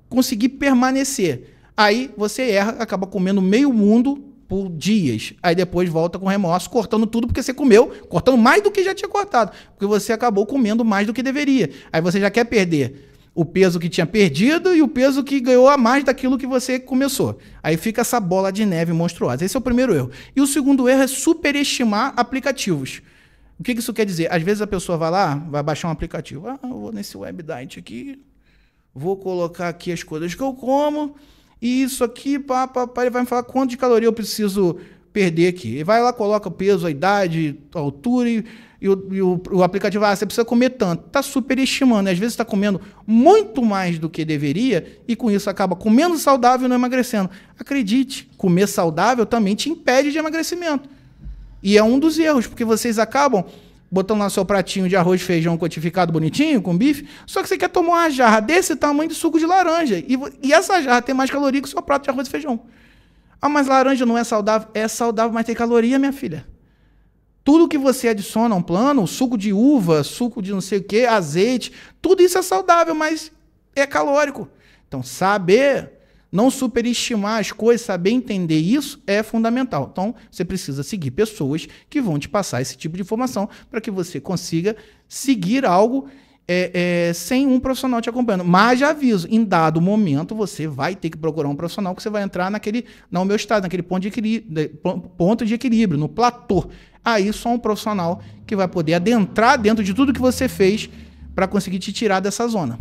B: conseguir permanecer. Aí você erra, acaba comendo meio mundo por dias. Aí depois volta com remorso, cortando tudo porque você comeu, cortando mais do que já tinha cortado. Porque você acabou comendo mais do que deveria. Aí você já quer perder o peso que tinha perdido e o peso que ganhou a mais daquilo que você começou. Aí fica essa bola de neve monstruosa. Esse é o primeiro erro. E o segundo erro é superestimar aplicativos. O que isso quer dizer? Às vezes a pessoa vai lá, vai baixar um aplicativo. Eu vou nesse web diet aqui, vou colocar aqui as coisas que eu como, e isso aqui, ele vai me falar quanto de caloria eu preciso perder aqui. E vai lá, coloca o peso, a idade, a altura e o aplicativo, você precisa comer tanto. Está superestimando. Às vezes está comendo muito mais do que deveria e com isso acaba comendo saudável e não emagrecendo. Acredite, comer saudável também te impede de emagrecimento. E é um dos erros, porque vocês acabam botando lá seu pratinho de arroz e feijão codificado bonitinho, com bife, só que você quer tomar uma jarra desse tamanho de suco de laranja. E essa jarra tem mais caloria que o seu prato de arroz e feijão. Mas laranja não é saudável? É saudável, mas tem caloria, minha filha. Tudo que você adiciona a um plano, suco de uva, suco de não sei o que, azeite, tudo isso é saudável, mas é calórico. Então, saber, não superestimar as coisas, saber entender isso é fundamental. Então, você precisa seguir pessoas que vão te passar esse tipo de informação para que você consiga seguir algo sem um profissional te acompanhando. Mas já aviso, em dado momento, você vai ter que procurar um profissional que você vai entrar na homeostase, naquele ponto de equilíbrio, no platô. Aí só um profissional que vai poder adentrar dentro de tudo que você fez para conseguir te tirar dessa zona.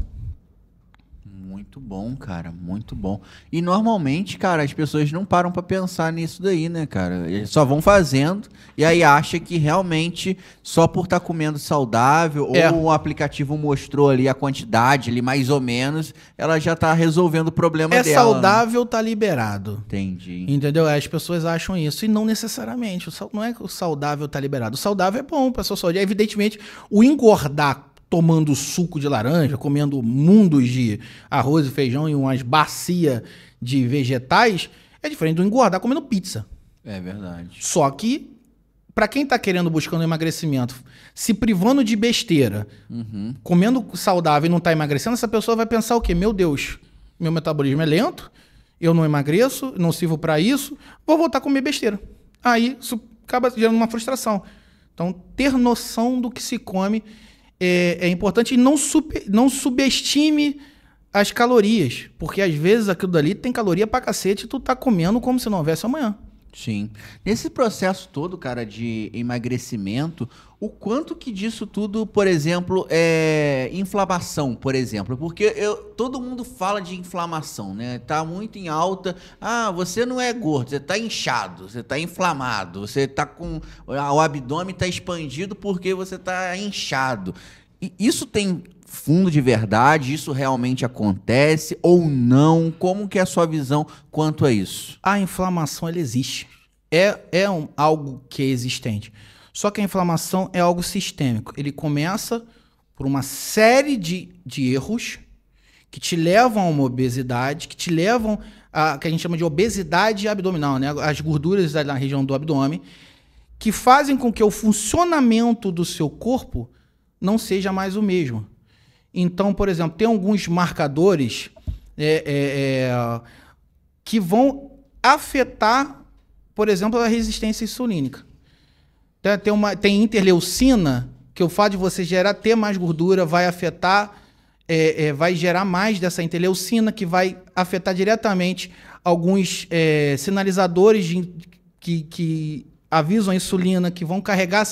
A: Muito bom, cara, muito bom. E normalmente, cara, as pessoas não param pra pensar nisso daí, né, cara? Eles só vão fazendo e aí acha que realmente só por estar comendo saudável ou o aplicativo mostrou ali a quantidade, ali mais ou menos, ela já tá resolvendo o problema dela.
B: É saudável, né? Tá liberado.
A: Entendi.
B: Entendeu? As pessoas acham isso e não necessariamente. Não é que o saudável tá liberado. O saudável é bom pra sua saúde. Evidentemente, o engordar tomando suco de laranja, comendo mundos de arroz e feijão e umas bacias de vegetais, é diferente do engordar comendo pizza.
A: É verdade.
B: Só que, para quem tá buscando emagrecimento, se privando de besteira, comendo saudável e não tá emagrecendo, essa pessoa vai pensar o quê? Meu Deus, meu metabolismo é lento, eu não emagreço, não sirvo para isso, vou voltar a comer besteira. Aí isso acaba gerando uma frustração. Então, ter noção do que se come é importante e não subestime as calorias, porque às vezes aquilo dali tem caloria pra cacete e tu tá comendo como se não houvesse amanhã.
A: Sim. Nesse processo todo, cara, de emagrecimento, o quanto que disso tudo, por exemplo, é inflamação, por exemplo? Porque todo mundo fala de inflamação, né? Tá muito em alta. Você não é gordo, você tá inchado, você tá inflamado, você tá com... O abdômen tá expandido porque você tá inchado. E isso tem fundo de verdade? Isso realmente acontece ou não? Como que é a sua visão quanto a isso?
B: A inflamação, ela existe. Algo que é existente. Só que a inflamação é algo sistêmico. Ele começa por uma série de erros que te levam a uma obesidade, que te levam a que a gente chama de obesidade abdominal, né? As gorduras na região do abdômen, que fazem com que o funcionamento do seu corpo não seja mais o mesmo. Então, por exemplo, tem alguns marcadores que vão afetar, por exemplo, a resistência insulínica. Tem interleucina, que o fato de você ter mais gordura vai afetar, vai gerar mais dessa interleucina, que vai afetar diretamente alguns sinalizadores que avisam a insulina, que vão carregar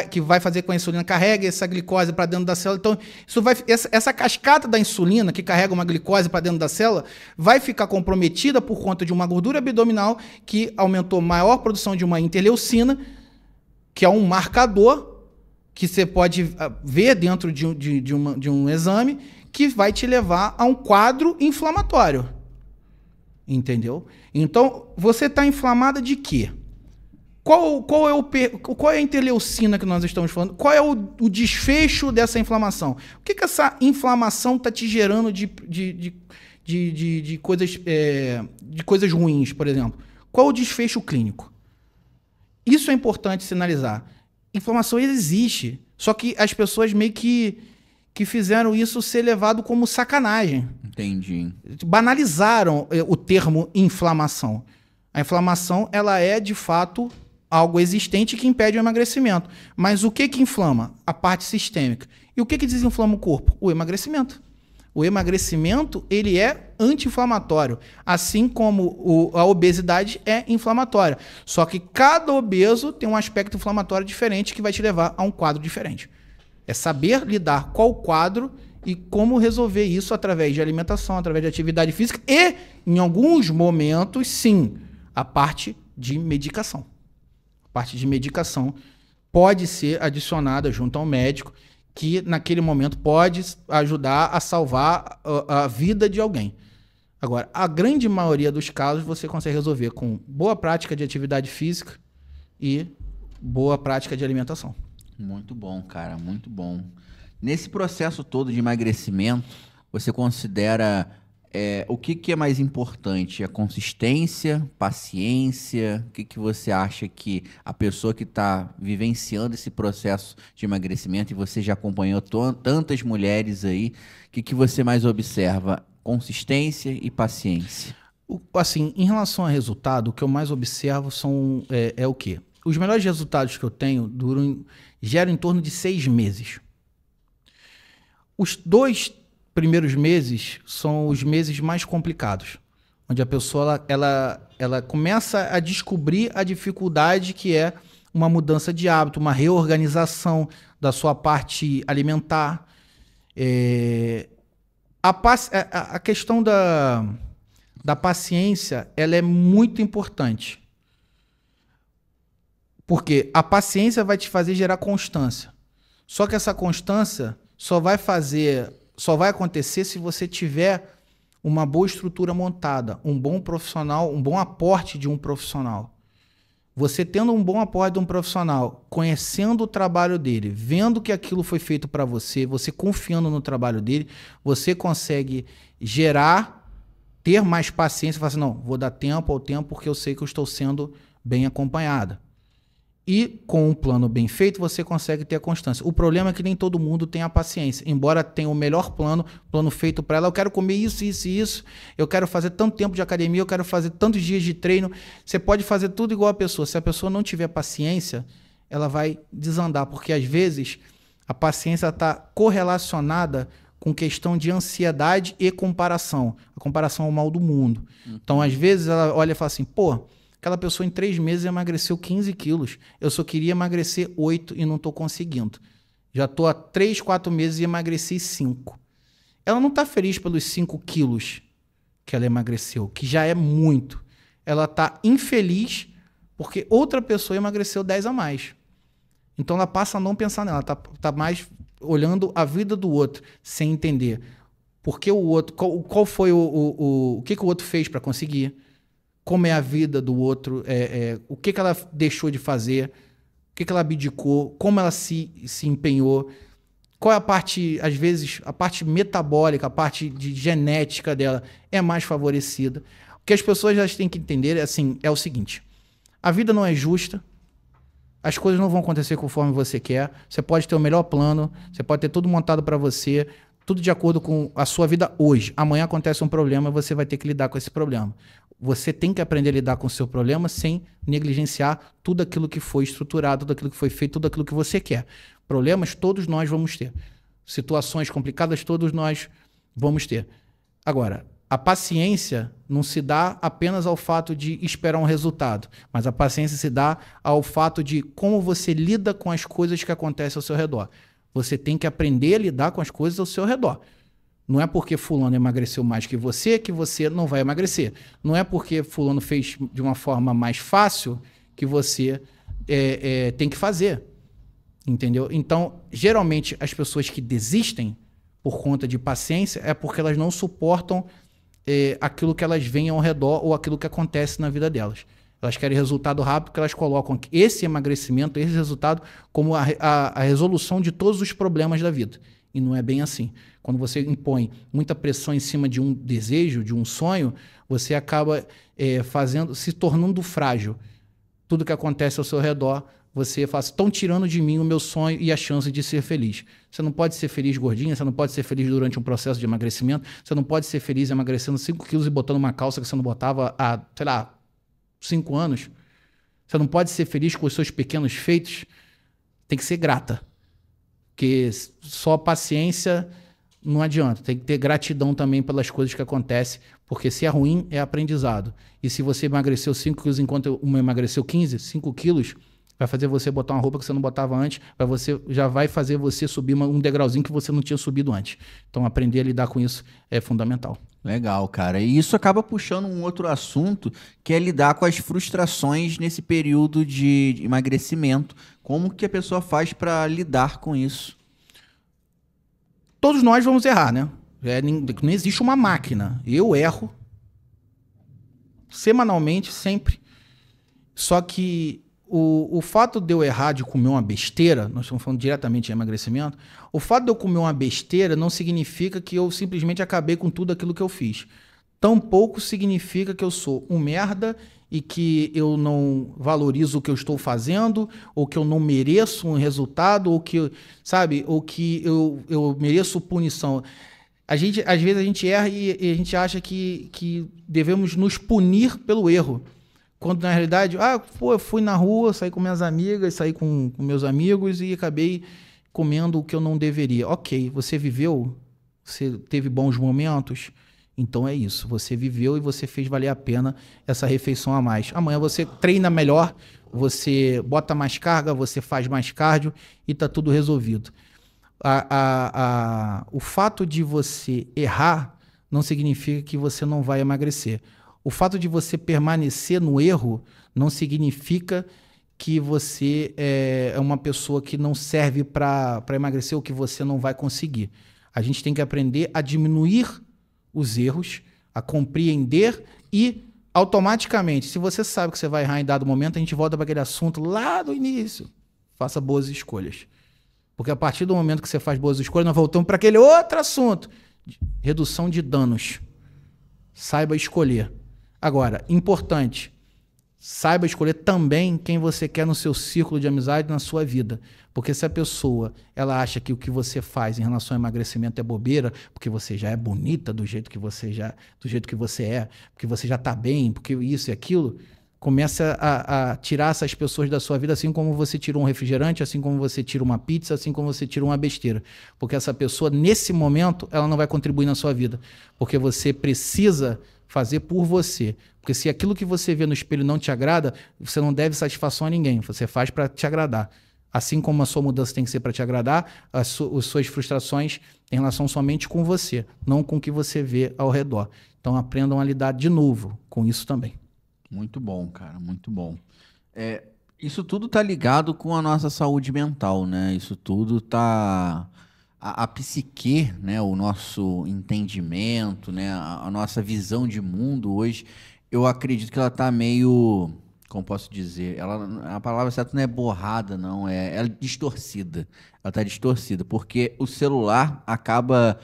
B: que vai fazer com que a insulina carregue essa glicose para dentro da célula. Então, essa cascata da insulina que carrega uma glicose para dentro da célula vai ficar comprometida por conta de uma gordura abdominal que aumentou maior produção de uma interleucina, que é um marcador que você pode ver dentro de um exame, que vai te levar a um quadro inflamatório. Entendeu? Então, você está inflamada de quê? Qual é a interleucina que nós estamos falando? Qual é o desfecho dessa inflamação? O que essa inflamação está te gerando de coisas ruins, por exemplo? Qual é o desfecho clínico? Isso é importante sinalizar. Inflamação existe, só que as pessoas meio que fizeram isso ser levado como sacanagem.
A: Entendi.
B: Banalizaram o termo inflamação. A inflamação, ela é, de fato, algo existente que impede o emagrecimento. Mas o que inflama? A parte sistêmica. E o que desinflama o corpo? O emagrecimento. O emagrecimento, ele é anti-inflamatório, assim como a obesidade é inflamatória. Só que cada obeso tem um aspecto inflamatório diferente que vai te levar a um quadro diferente. É saber lidar com o quadro e como resolver isso através de alimentação, através de atividade física e, em alguns momentos, sim, a parte de medicação. A parte de medicação pode ser adicionada junto ao médico, que naquele momento pode ajudar a salvar a vida de alguém. Agora, a grande maioria dos casos você consegue resolver com boa prática de atividade física e boa prática de alimentação.
A: Muito bom, cara, muito bom. Nesse processo todo de emagrecimento, você considera o que é mais importante? A consistência, paciência? O que você acha que a pessoa que está vivenciando esse processo de emagrecimento, e você já acompanhou tantas mulheres aí, o que você mais observa? Consistência e paciência?
B: Assim, em relação a resultado, o que eu mais observo é o quê? Os melhores resultados que eu tenho geram em torno de 6 meses. Os 2 primeiros meses são os meses mais complicados, onde a pessoa ela começa a descobrir a dificuldade que é uma mudança de hábito, uma reorganização da sua parte alimentar. A questão da paciência, ela é muito importante. Porque a paciência vai te fazer gerar constância. Só que essa constância só vai acontecer se você tiver uma boa estrutura montada, um bom profissional, um bom aporte de um profissional. Você tendo um bom aporte de um profissional, conhecendo o trabalho dele, vendo que aquilo foi feito para você, você confiando no trabalho dele, você consegue ter mais paciência e falar assim, não, vou dar tempo ao tempo porque eu sei que eu estou sendo bem acompanhada. E com um plano bem feito, você consegue ter a constância. O problema é que nem todo mundo tem a paciência. Embora tenha o melhor plano feito para ela, eu quero comer isso, isso e isso, eu quero fazer tanto tempo de academia, eu quero fazer tantos dias de treino. Você pode fazer tudo igual a pessoa. Se a pessoa não tiver paciência, ela vai desandar, porque às vezes a paciência está correlacionada com questão de ansiedade e comparação. A comparação é o mal do mundo. Então, às vezes, ela olha e fala assim, pô, aquela pessoa em 3 meses emagreceu 15 quilos. Eu só queria emagrecer 8 e não estou conseguindo. Já estou há 3, 4 meses e emagreci 5. Ela não está feliz pelos 5 quilos que ela emagreceu, que já é muito. Ela está infeliz porque outra pessoa emagreceu 10 a mais. Então ela passa a não pensar nela, tá mais olhando a vida do outro, sem entender por que o outro, qual foi o que o outro fez para conseguir. Como é a vida do outro, o que ela deixou de fazer, o que ela abdicou, como ela se empenhou, qual é a parte, às vezes, a parte metabólica, a parte de genética dela é mais favorecida. O que as pessoas já têm que entender é o seguinte, a vida não é justa, as coisas não vão acontecer conforme você quer, você pode ter o melhor plano, você pode ter tudo montado para você, tudo de acordo com a sua vida hoje. Amanhã acontece um problema e você vai ter que lidar com esse problema. Você tem que aprender a lidar com o seu problema sem negligenciar tudo aquilo que foi estruturado, tudo aquilo que foi feito, tudo aquilo que você quer. Problemas todos nós vamos ter. Situações complicadas todos nós vamos ter. Agora, a paciência não se dá apenas ao fato de esperar um resultado, mas a paciência se dá ao fato de como você lida com as coisas que acontecem ao seu redor. Você tem que aprender a lidar com as coisas ao seu redor. Não é porque fulano emagreceu mais que você não vai emagrecer. Não é porque fulano fez de uma forma mais fácil que você tem que fazer. Entendeu? Então, geralmente, as pessoas que desistem por conta de paciência é porque elas não suportam aquilo que elas veem ao redor ou aquilo que acontece na vida delas. Elas querem resultado rápido, porque elas colocam esse emagrecimento, esse resultado, como a resolução de todos os problemas da vida. E não é bem assim. Quando você impõe muita pressão em cima de um desejo, de um sonho, você acaba se tornando frágil. Tudo que acontece ao seu redor, você fala, estão tirando de mim o meu sonho e a chance de ser feliz. Você não pode ser feliz gordinha, você não pode ser feliz durante um processo de emagrecimento, você não pode ser feliz emagrecendo 5 quilos e botando uma calça que você não botava há, 5 anos. Você não pode ser feliz com os seus pequenos feitos. Tem que ser grata. Porque só paciência não adianta. Tem que ter gratidão também pelas coisas que acontecem, porque se é ruim, é aprendizado. E se você emagreceu 5 quilos enquanto uma emagreceu 15, 5 quilos... vai fazer você botar uma roupa que você não botava antes, já vai fazer você subir um degrauzinho que você não tinha subido antes. Então, aprender a lidar com isso é fundamental.
A: Legal, cara. E isso acaba puxando um outro assunto, que é lidar com as frustrações nesse período de emagrecimento. Como que a pessoa faz para lidar com isso?
B: Todos nós vamos errar, né? Não existe uma máquina. Eu erro semanalmente, sempre. Só que o fato de eu errar de comer uma besteira, nós estamos falando diretamente de emagrecimento, o fato de eu comer uma besteira não significa que eu simplesmente acabei com tudo aquilo que eu fiz. Tampouco significa que eu sou um merda e que eu não valorizo o que eu estou fazendo, ou que eu não mereço um resultado, ou que, ou que eu mereço punição. Às vezes a gente erra e a gente acha que devemos nos punir pelo erro. Quando, na realidade, eu fui na rua, saí com minhas amigas, saí com meus amigos e acabei comendo o que eu não deveria. Ok, você viveu, você teve bons momentos, então é isso. Você viveu e você fez valer a pena essa refeição a mais. Amanhã você treina melhor, você bota mais carga, você faz mais cardio e está tudo resolvido. O fato de você errar não significa que você não vai emagrecer. O fato de você permanecer no erro não significa que você é uma pessoa que não serve para emagrecer ou que você não vai conseguir. A gente tem que aprender a diminuir os erros, a compreender e, automaticamente, se você sabe que você vai errar em dado momento, a gente volta para aquele assunto lá do início. Faça boas escolhas. Porque a partir do momento que você faz boas escolhas, nós voltamos para aquele outro assunto. Redução de danos. Saiba escolher. Agora, importante, saiba escolher também quem você quer no seu círculo de amizade, na sua vida. Porque se a pessoa ela acha que o que você faz em relação ao emagrecimento é bobeira, porque você já é bonita do jeito que você é, porque você já está bem, porque isso e aquilo, começa a tirar essas pessoas da sua vida, assim como você tira um refrigerante, assim como você tira uma pizza, assim como você tira uma besteira. Porque essa pessoa, nesse momento, ela não vai contribuir na sua vida. Porque você precisa fazer por você. Porque se aquilo que você vê no espelho não te agrada, você não deve satisfação a ninguém. Você faz para te agradar. Assim como a sua mudança tem que ser para te agradar, as suas frustrações em relação somente com você, não com o que você vê ao redor. Então aprendam a lidar de novo com isso também.
A: Muito bom, cara, muito bom. Isso tudo tá ligado com a nossa saúde mental, né? Isso tudo tá... A psique, né? O nosso entendimento, né? A nossa visão de mundo hoje, eu acredito que ela tá meio... Como posso dizer? A palavra certa não é borrada, não. É distorcida. Ela tá distorcida, porque o celular acaba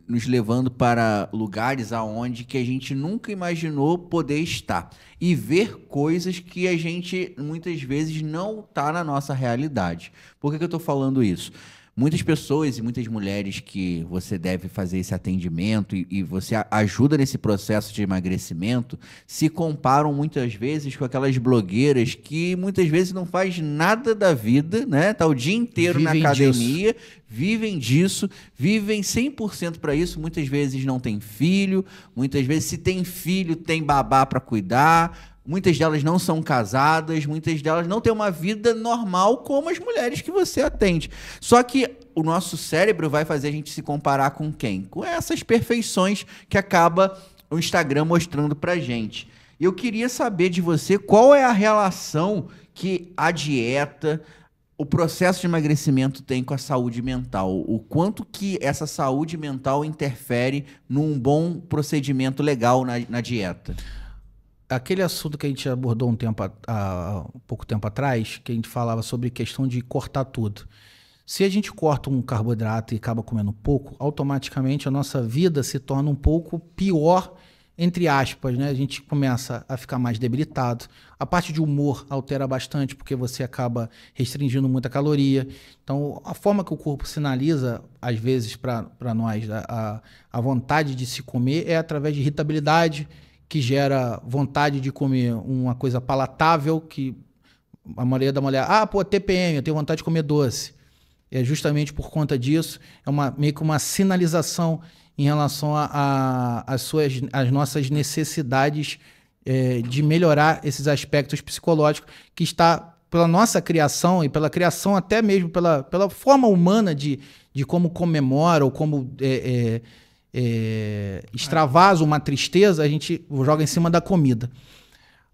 A: nos levando para lugares aonde que a gente nunca imaginou poder estar e ver coisas que a gente muitas vezes não está na nossa realidade. Por que eu estou falando isso? Muitas pessoas e muitas mulheres que você deve fazer esse atendimento e você ajuda nesse processo de emagrecimento se comparam muitas vezes com aquelas blogueiras que muitas vezes não faz nada da vida, né? Tá o dia inteiro na academia, vivem disso, vivem 100% para isso, muitas vezes não tem filho, muitas vezes se tem filho tem babá para cuidar. Muitas delas não são casadas, muitas delas não têm uma vida normal como as mulheres que você atende. Só que o nosso cérebro vai fazer a gente se comparar com quem? Com essas perfeições que acaba o Instagram mostrando pra gente. E eu queria saber de você qual é a relação que a dieta, o processo de emagrecimento tem com a saúde mental. O quanto que essa saúde mental interfere num bom procedimento legal na dieta.
B: Aquele assunto que a gente abordou um pouco tempo atrás, que a gente falava sobre questão de cortar tudo. Se a gente corta um carboidrato e acaba comendo pouco, automaticamente a nossa vida se torna um pouco pior, entre aspas, né? A gente começa a ficar mais debilitado. A parte de humor altera bastante, porque você acaba restringindo muita caloria. Então, a forma que o corpo sinaliza, às vezes, para nós, a vontade de se comer é através de irritabilidade, que gera vontade de comer uma coisa palatável, que a maioria da mulher, TPM, eu tenho vontade de comer doce. É justamente por conta disso, meio que uma sinalização em relação às nossas necessidades de melhorar esses aspectos psicológicos, que está pela nossa criação e pela criação até mesmo pela forma humana de como comemora ou como extravasa uma tristeza, a gente joga em cima da comida.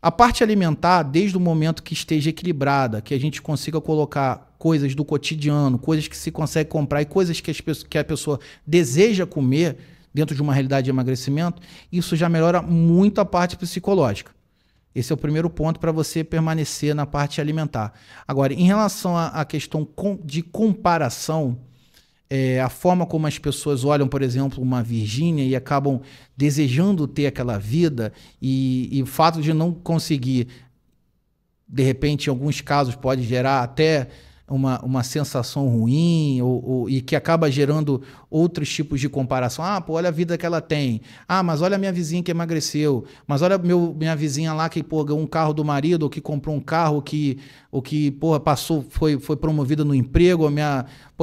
B: A parte alimentar, desde o momento que esteja equilibrada, que a gente consiga colocar coisas do cotidiano, coisas que se consegue comprar e coisas que a pessoa deseja comer dentro de uma realidade de emagrecimento, isso já melhora muito a parte psicológica. Esse é o primeiro ponto para você permanecer na parte alimentar. Agora, em relação à questão de comparação, a forma como as pessoas olham, por exemplo, uma Virgínia e acabam desejando ter aquela vida e o fato de não conseguir, de repente, em alguns casos, pode gerar até uma sensação ruim e que acaba gerando outros tipos de comparação. Olha a vida que ela tem. Mas olha a minha vizinha que emagreceu. Mas olha minha vizinha lá que ganhou um carro do marido, ou que comprou um carro, ou que passou, foi promovida no emprego.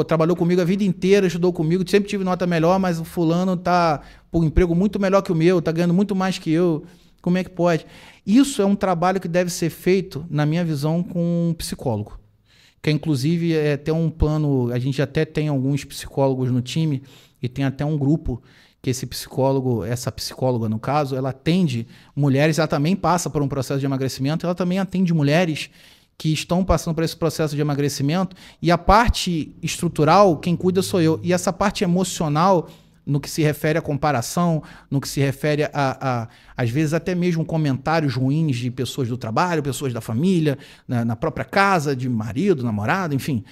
B: Trabalhou comigo a vida inteira, estudou comigo, sempre tive nota melhor, mas o fulano tá um emprego muito melhor que o meu, tá ganhando muito mais que eu. Como é que pode? Isso é um trabalho que deve ser feito, na minha visão, com um psicólogo. Que inclusive tem um plano, a gente até tem alguns psicólogos no time e tem até um grupo que essa psicóloga no caso, ela atende mulheres, ela também passa por um processo de emagrecimento, ela também atende mulheres que estão passando por esse processo de emagrecimento, e a parte estrutural, quem cuida sou eu, e essa parte emocional, no que se refere à comparação, no que se refere às vezes até mesmo comentários ruins de pessoas do trabalho, pessoas da família, na própria casa, de marido, namorado, enfim,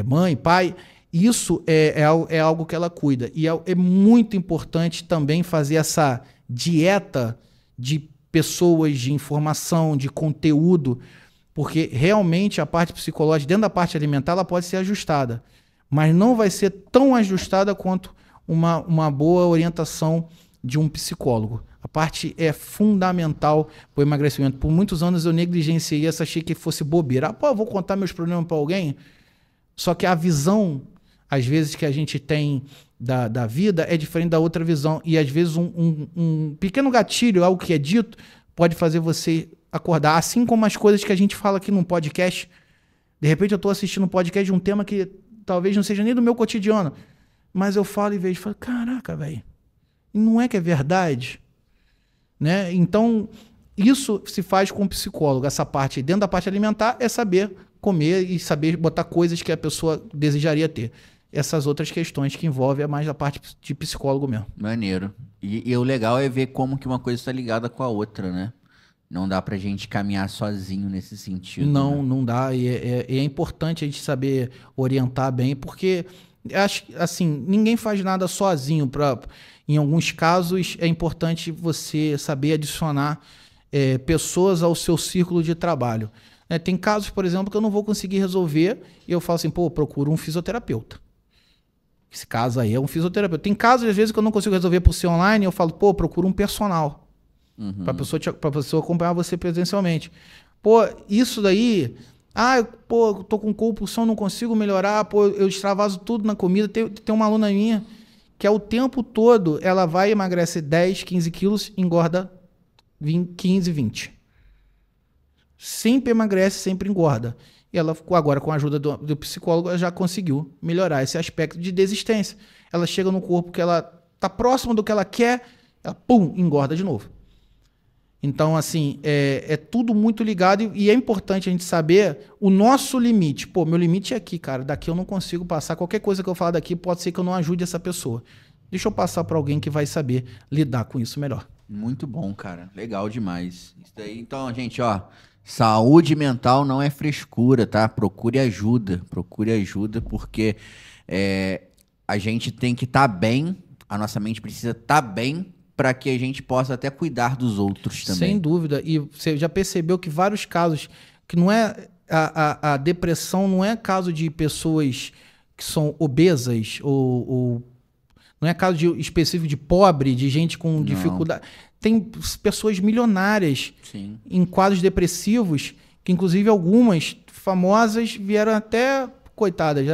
B: mãe, pai. Isso é algo que ela cuida. E é muito importante também fazer essa dieta de pessoas, de informação, de conteúdo, porque realmente a parte psicológica, dentro da parte alimentar, ela pode ser ajustada, mas não vai ser tão ajustada quanto uma boa orientação de um psicólogo. A parte é fundamental para o emagrecimento. Por muitos anos eu negligenciei essa, achei que fosse bobeira. Vou contar meus problemas para alguém. Só que a visão, às vezes, que a gente tem da vida é diferente da outra visão. E às vezes um pequeno gatilho, algo que é dito, pode fazer você acordar. Assim como as coisas que a gente fala aqui num podcast. De repente eu estou assistindo um podcast de um tema que talvez não seja nem do meu cotidiano. Mas eu falo e vejo, caraca, velho, não é que é verdade? Né? Então, isso se faz com o psicólogo. Essa parte, dentro da parte alimentar, é saber comer e saber botar coisas que a pessoa desejaria ter. Essas outras questões que envolvem mais a parte de psicólogo mesmo.
A: Maneiro. E o legal é ver como que uma coisa está ligada com a outra, né? Não dá pra gente caminhar sozinho nesse sentido.
B: Não,
A: né?
B: Não dá. E é importante a gente saber orientar bem, porque acho assim, ninguém faz nada sozinho. Em alguns casos, é importante você saber adicionar pessoas ao seu círculo de trabalho. Tem casos, por exemplo, que eu não vou conseguir resolver e eu falo assim, procura um fisioterapeuta. Esse caso aí é um fisioterapeuta. Tem casos, às vezes, que eu não consigo resolver por ser online, eu falo, pô, procura um personal. Pra pessoa acompanhar você presencialmente. Pô, isso daí... pô, eu tô com compulsão, não consigo melhorar, pô, eu extravaso tudo na comida. Tem uma aluna minha que o tempo todo ela vai emagrecer 10, 15 quilos, engorda 15, 20. Sempre emagrece, sempre engorda. E ela, agora, com a ajuda do psicólogo, ela já conseguiu melhorar esse aspecto de desistência. Ela chega no corpo que ela tá próximo do que ela quer, ela, pum, engorda de novo. Então, assim, é tudo muito ligado e é importante a gente saber o nosso limite. Pô, meu limite é aqui, cara. Daqui eu não consigo passar. Qualquer coisa que eu falar daqui pode ser que eu não ajude essa pessoa. Deixa eu passar para alguém que vai saber lidar com isso melhor.
A: Muito bom, cara. Legal demais. Isso daí, então, gente, ó... Saúde mental não é frescura, tá? Procure ajuda porque a gente tem que estar bem, a nossa mente precisa estar bem para que a gente possa até cuidar dos outros também.
B: Sem dúvida, e você já percebeu que vários casos, que não é a depressão não é caso de pessoas que são obesas ou não é caso específico de pobre, de gente com dificuldade. Tem pessoas milionárias
A: Sim.
B: em quadros depressivos, que inclusive algumas famosas vieram até, coitadas,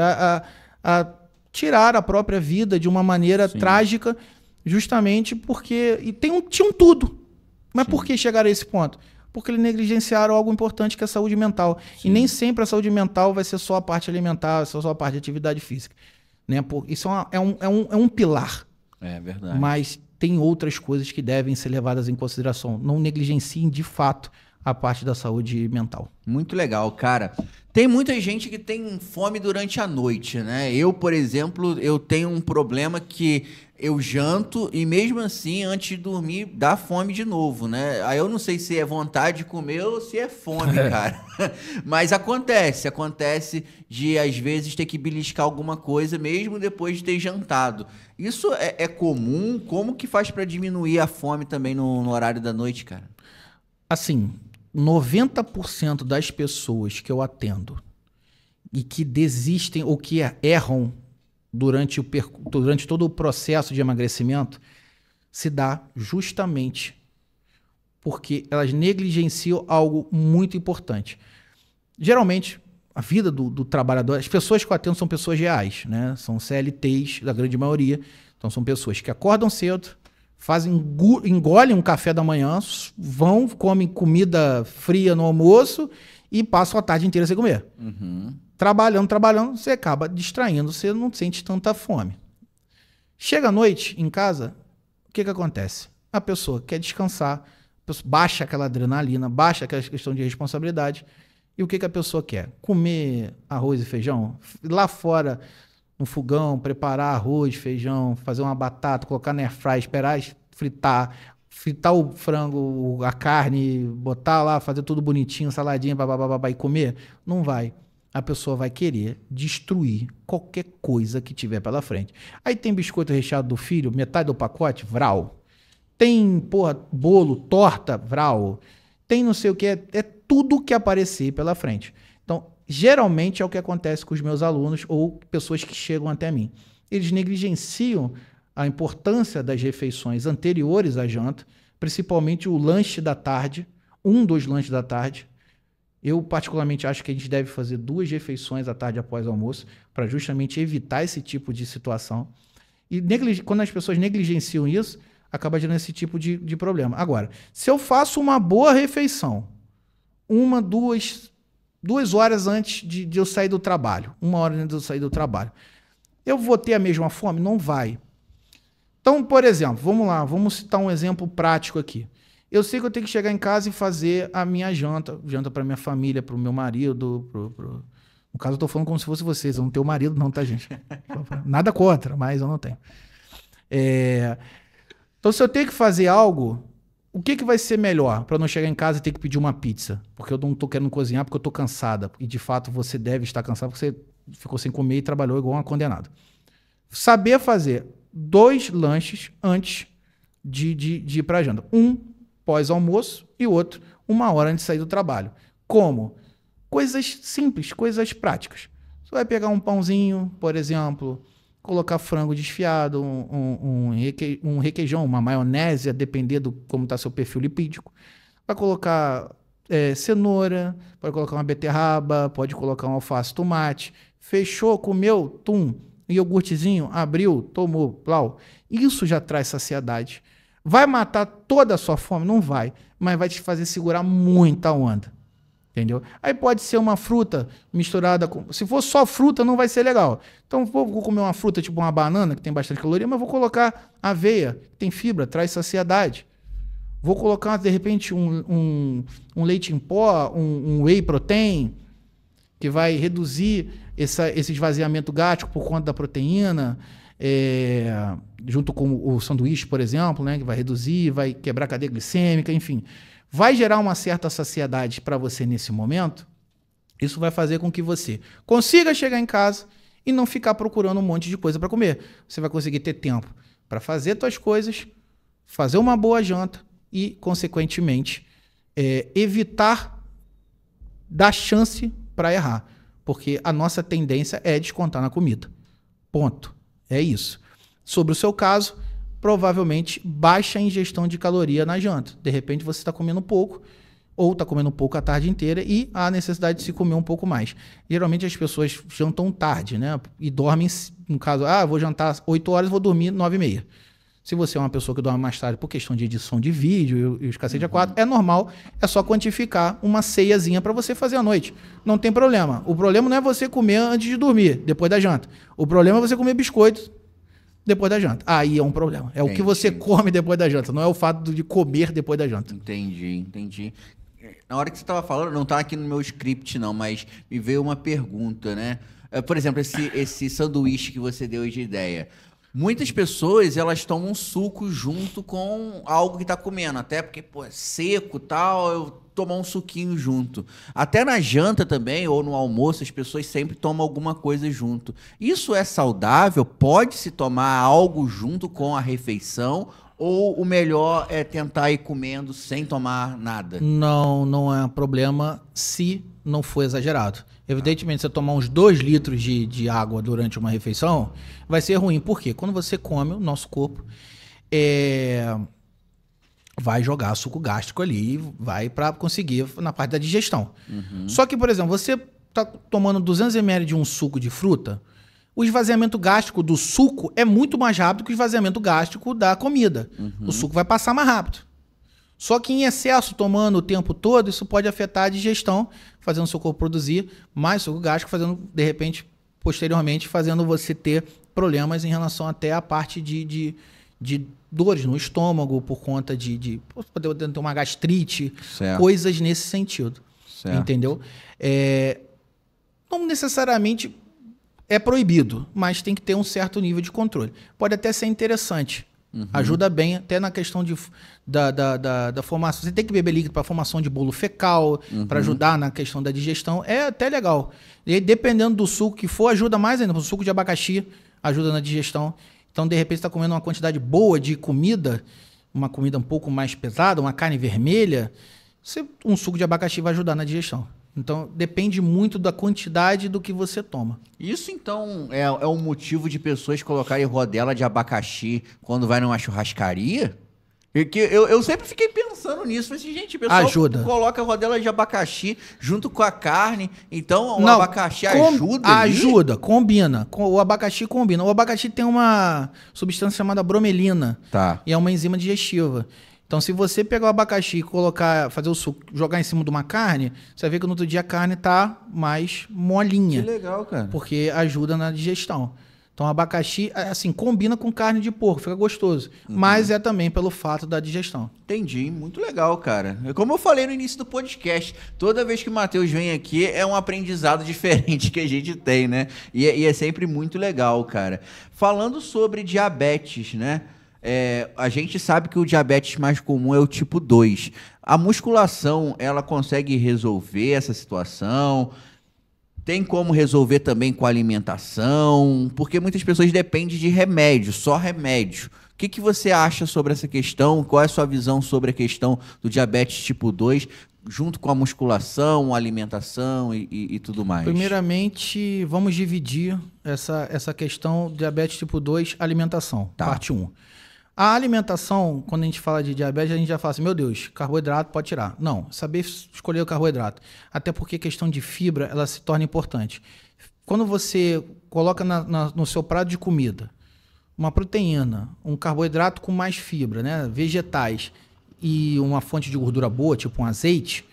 B: a tirar a própria vida de uma maneira trágica, justamente porque... E tinham tudo. Mas por que chegaram a esse ponto? Porque eles negligenciaram algo importante que é a saúde mental. Sim. E nem sempre a saúde mental vai ser só a parte alimentar, só a parte de atividade física. Né? Isso é um pilar.
A: É verdade.
B: Mas tem outras coisas que devem ser levadas em consideração. Não negligenciem, de fato, a parte da saúde mental.
A: Muito legal, cara. Tem muita gente que tem fome durante a noite, né? Eu, por exemplo, eu tenho um problema que eu janto e mesmo assim, antes de dormir, dá fome de novo, né? Aí eu não sei se é vontade de comer ou se é fome, cara. Mas acontece de, às vezes, ter que beliscar alguma coisa mesmo depois de ter jantado. Isso é comum? Como que faz para diminuir a fome também no horário da noite, cara?
B: Assim, 90% das pessoas que eu atendo e que desistem ou que erram durante todo o processo de emagrecimento se dá justamente porque elas negligenciam algo muito importante. Geralmente, a vida do trabalhador, as pessoas que eu atendo são pessoas reais, né? São CLTs, da grande maioria. Então, são pessoas que acordam cedo, engolem um café da manhã, comem comida fria no almoço e passam a tarde inteira sem comer. Trabalhando, você acaba distraindo, você não sente tanta fome. Chega à noite em casa, o que acontece? A pessoa quer descansar, baixa aquela adrenalina, baixa aquela questão de responsabilidade. E o que a pessoa quer? Comer arroz e feijão? Lá fora, no fogão, preparar arroz, feijão, fazer uma batata, colocar na airfryer, esperar fritar o frango, a carne, botar lá, fazer tudo bonitinho, saladinha, babá, e comer? Não vai. A pessoa vai querer destruir qualquer coisa que tiver pela frente. Aí tem biscoito recheado do filho, metade do pacote, vral. Tem, bolo, torta, vral. Tem não sei o que, é tudo que aparecer pela frente. Então, geralmente é o que acontece com os meus alunos ou pessoas que chegam até mim. Eles negligenciam a importância das refeições anteriores à janta, principalmente o lanche da tarde, dos lanches da tarde. Eu, particularmente, acho que a gente deve fazer 2 refeições à tarde após o almoço, para justamente evitar esse tipo de situação. E quando as pessoas negligenciam isso, acaba gerando esse tipo de problema. Agora, se eu faço uma boa refeição, 2 horas antes de eu sair do trabalho, 1 hora antes de eu sair do trabalho, eu vou ter a mesma fome? Não vai. Então, por exemplo, vamos citar um exemplo prático aqui. Eu sei que eu tenho que chegar em casa e fazer a minha janta para minha família, para o meu marido, no caso eu estou falando como se fosse vocês, eu não tenho marido não, tá, gente? Nada contra, mas eu não tenho. Então, se eu tenho que fazer algo, o que vai ser melhor para não chegar em casa e ter que pedir uma pizza? Porque eu não estou querendo cozinhar, porque eu estou cansada. E, de fato, você deve estar cansado porque você ficou sem comer e trabalhou igual uma condenada. Saber fazer 2 lanches antes de ir para a janta. Pós-almoço e outro 1 hora antes de sair do trabalho. Como? Coisas simples, coisas práticas. Você vai pegar um pãozinho, por exemplo, colocar frango desfiado, um requeijão, uma maionese, a depender do como está seu perfil lipídico. Vai colocar cenoura, pode colocar uma beterraba, pode colocar um alface, tomate. Fechou, comeu, iogurtezinho, abriu, tomou, plau. Isso já traz saciedade. Vai matar toda a sua fome? Não vai, mas vai te fazer segurar muita onda. Entendeu? Aí pode ser uma fruta misturada com... Se for só fruta, não vai ser legal. Então, vou comer uma fruta tipo uma banana, que tem bastante caloria, mas vou colocar aveia, que tem fibra, traz saciedade. Vou colocar, de repente, um leite em pó, um whey protein, que vai reduzir esse esvaziamento gástrico por conta da proteína, junto com o sanduíche, por exemplo, né, que vai reduzir, vai quebrar a cadeia glicêmica, enfim. Vai gerar uma certa saciedade para você nesse momento. Isso vai fazer com que você consiga chegar em casa e não ficar procurando um monte de coisa para comer. Você vai conseguir ter tempo para fazer suas coisas, fazer uma boa janta e, consequentemente, evitar dar chance para errar. Porque a nossa tendência é descontar na comida. Ponto. É isso. Sobre o seu caso, provavelmente baixa ingestão de caloria na janta. De repente você está comendo pouco, ou está comendo pouco a tarde inteira e há necessidade de se comer um pouco mais. Geralmente as pessoas jantam tarde, né? E dormem, no caso, vou jantar 8 horas, vou dormir 9h30. Se você é uma pessoa que dorme mais tarde por questão de edição de vídeo e os cacete a quatro, é normal, é só quantificar uma ceiazinha para você fazer à noite. Não tem problema. O problema não é você comer antes de dormir, depois da janta. O problema é você comer biscoito depois da janta. Aí é um problema. É o que você come depois da janta, não é o fato de comer depois da janta.
A: Entendi. Na hora que você estava falando, não está aqui no meu script não, mas me veio uma pergunta, né? Por exemplo, esse sanduíche que você deu de ideia. Muitas pessoas, elas tomam suco junto com algo que está comendo, até porque, é seco e tal, eu tomar um suquinho junto. Até na janta também, ou no almoço, as pessoas sempre tomam alguma coisa junto. Isso é saudável? Pode-se tomar algo junto com a refeição? Ou o melhor é tentar ir comendo sem tomar nada?
B: Não é um problema se não for exagerado. Evidentemente, você tomar uns 2 litros de água durante uma refeição vai ser ruim. Por quê? Quando você come, o nosso corpo vai jogar suco gástrico ali, vai para conseguir na parte da digestão. Só que, por exemplo, você está tomando 200 ml de um suco de fruta, o esvaziamento gástrico do suco é muito mais rápido que o esvaziamento gástrico da comida. O suco vai passar mais rápido. Só que em excesso, tomando o tempo todo, isso pode afetar a digestão, fazendo o seu corpo produzir mais suco gástrico, fazendo, de repente, posteriormente, fazendo você ter problemas em relação até a parte de dores no estômago, por conta de poder ter uma gastrite, coisas nesse sentido. Entendeu? Não necessariamente é proibido, mas tem que ter um certo nível de controle. Pode até ser interessante. Ajuda bem até na questão da formação. Você tem que beber líquido para formação de bolo fecal, para ajudar na questão da digestão. É até legal. E aí, dependendo do suco que for, ajuda mais ainda. O suco de abacaxi ajuda na digestão. Então, de repente, você está comendo uma quantidade boa de comida, uma comida um pouco mais pesada, uma carne vermelha, um suco de abacaxi vai ajudar na digestão. Então, depende muito da quantidade do que você toma.
A: Isso, então, é um motivo de pessoas colocarem rodela de abacaxi quando vai numa churrascaria? Porque eu sempre fiquei pensando nisso. Falei assim, gente, o pessoal coloca rodela de abacaxi junto com a carne. Então, o abacaxi ajuda?
B: Ajuda, combina. O abacaxi combina. O abacaxi tem uma substância chamada bromelina. E é uma enzima digestiva. Então, se você pegar o abacaxi e fazer o suco, jogar em cima de uma carne, você vai ver que no outro dia a carne tá mais molinha.
A: Que legal, cara.
B: Porque ajuda na digestão. Então, o abacaxi, assim, combina com carne de porco, fica gostoso. Mas é também pelo fato da digestão.
A: Entendi, muito legal, cara. Como eu falei no início do podcast, toda vez que o Matheus vem aqui é um aprendizado diferente que a gente tem, né? E é sempre muito legal, cara. Falando sobre diabetes, né? A gente sabe que o diabetes mais comum é o tipo 2. A musculação, ela consegue resolver essa situação? Tem como resolver também com a alimentação? Porque muitas pessoas dependem de remédio, só remédio. O que você acha sobre essa questão? Qual é a sua visão sobre a questão do diabetes tipo 2? junto com a musculação, alimentação e tudo mais?
B: Primeiramente, vamos dividir essa questão de diabetes tipo 2, alimentação,
A: Tá.
B: parte 1. A alimentação, quando a gente fala de diabetes, a gente já fala assim, meu Deus, carboidrato pode tirar. Não, saber escolher o carboidrato. Até porque a questão de fibra, ela se torna importante. Quando você coloca no seu prato de comida uma proteína, um carboidrato com mais fibra, né, vegetais e uma fonte de gordura boa, tipo um azeite,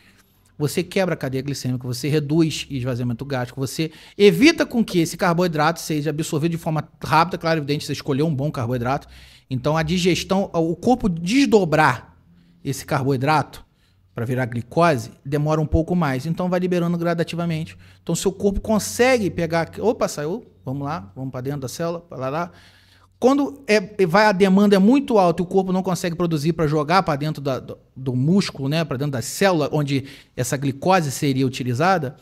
B: você quebra a cadeia glicêmica, você reduz o esvaziamento gástrico, você evita com que esse carboidrato seja absorvido de forma rápida, claro, evidente, você escolheu um bom carboidrato. Então a digestão, o corpo desdobrar esse carboidrato para virar glicose, demora um pouco mais. Então vai liberando gradativamente. Então seu corpo consegue pegar, opa, saiu, vamos lá, vamos para dentro da célula, para lá. Quando a demanda é muito alta e o corpo não consegue produzir para jogar para dentro do músculo, né, para dentro da célula onde essa glicose seria utilizada,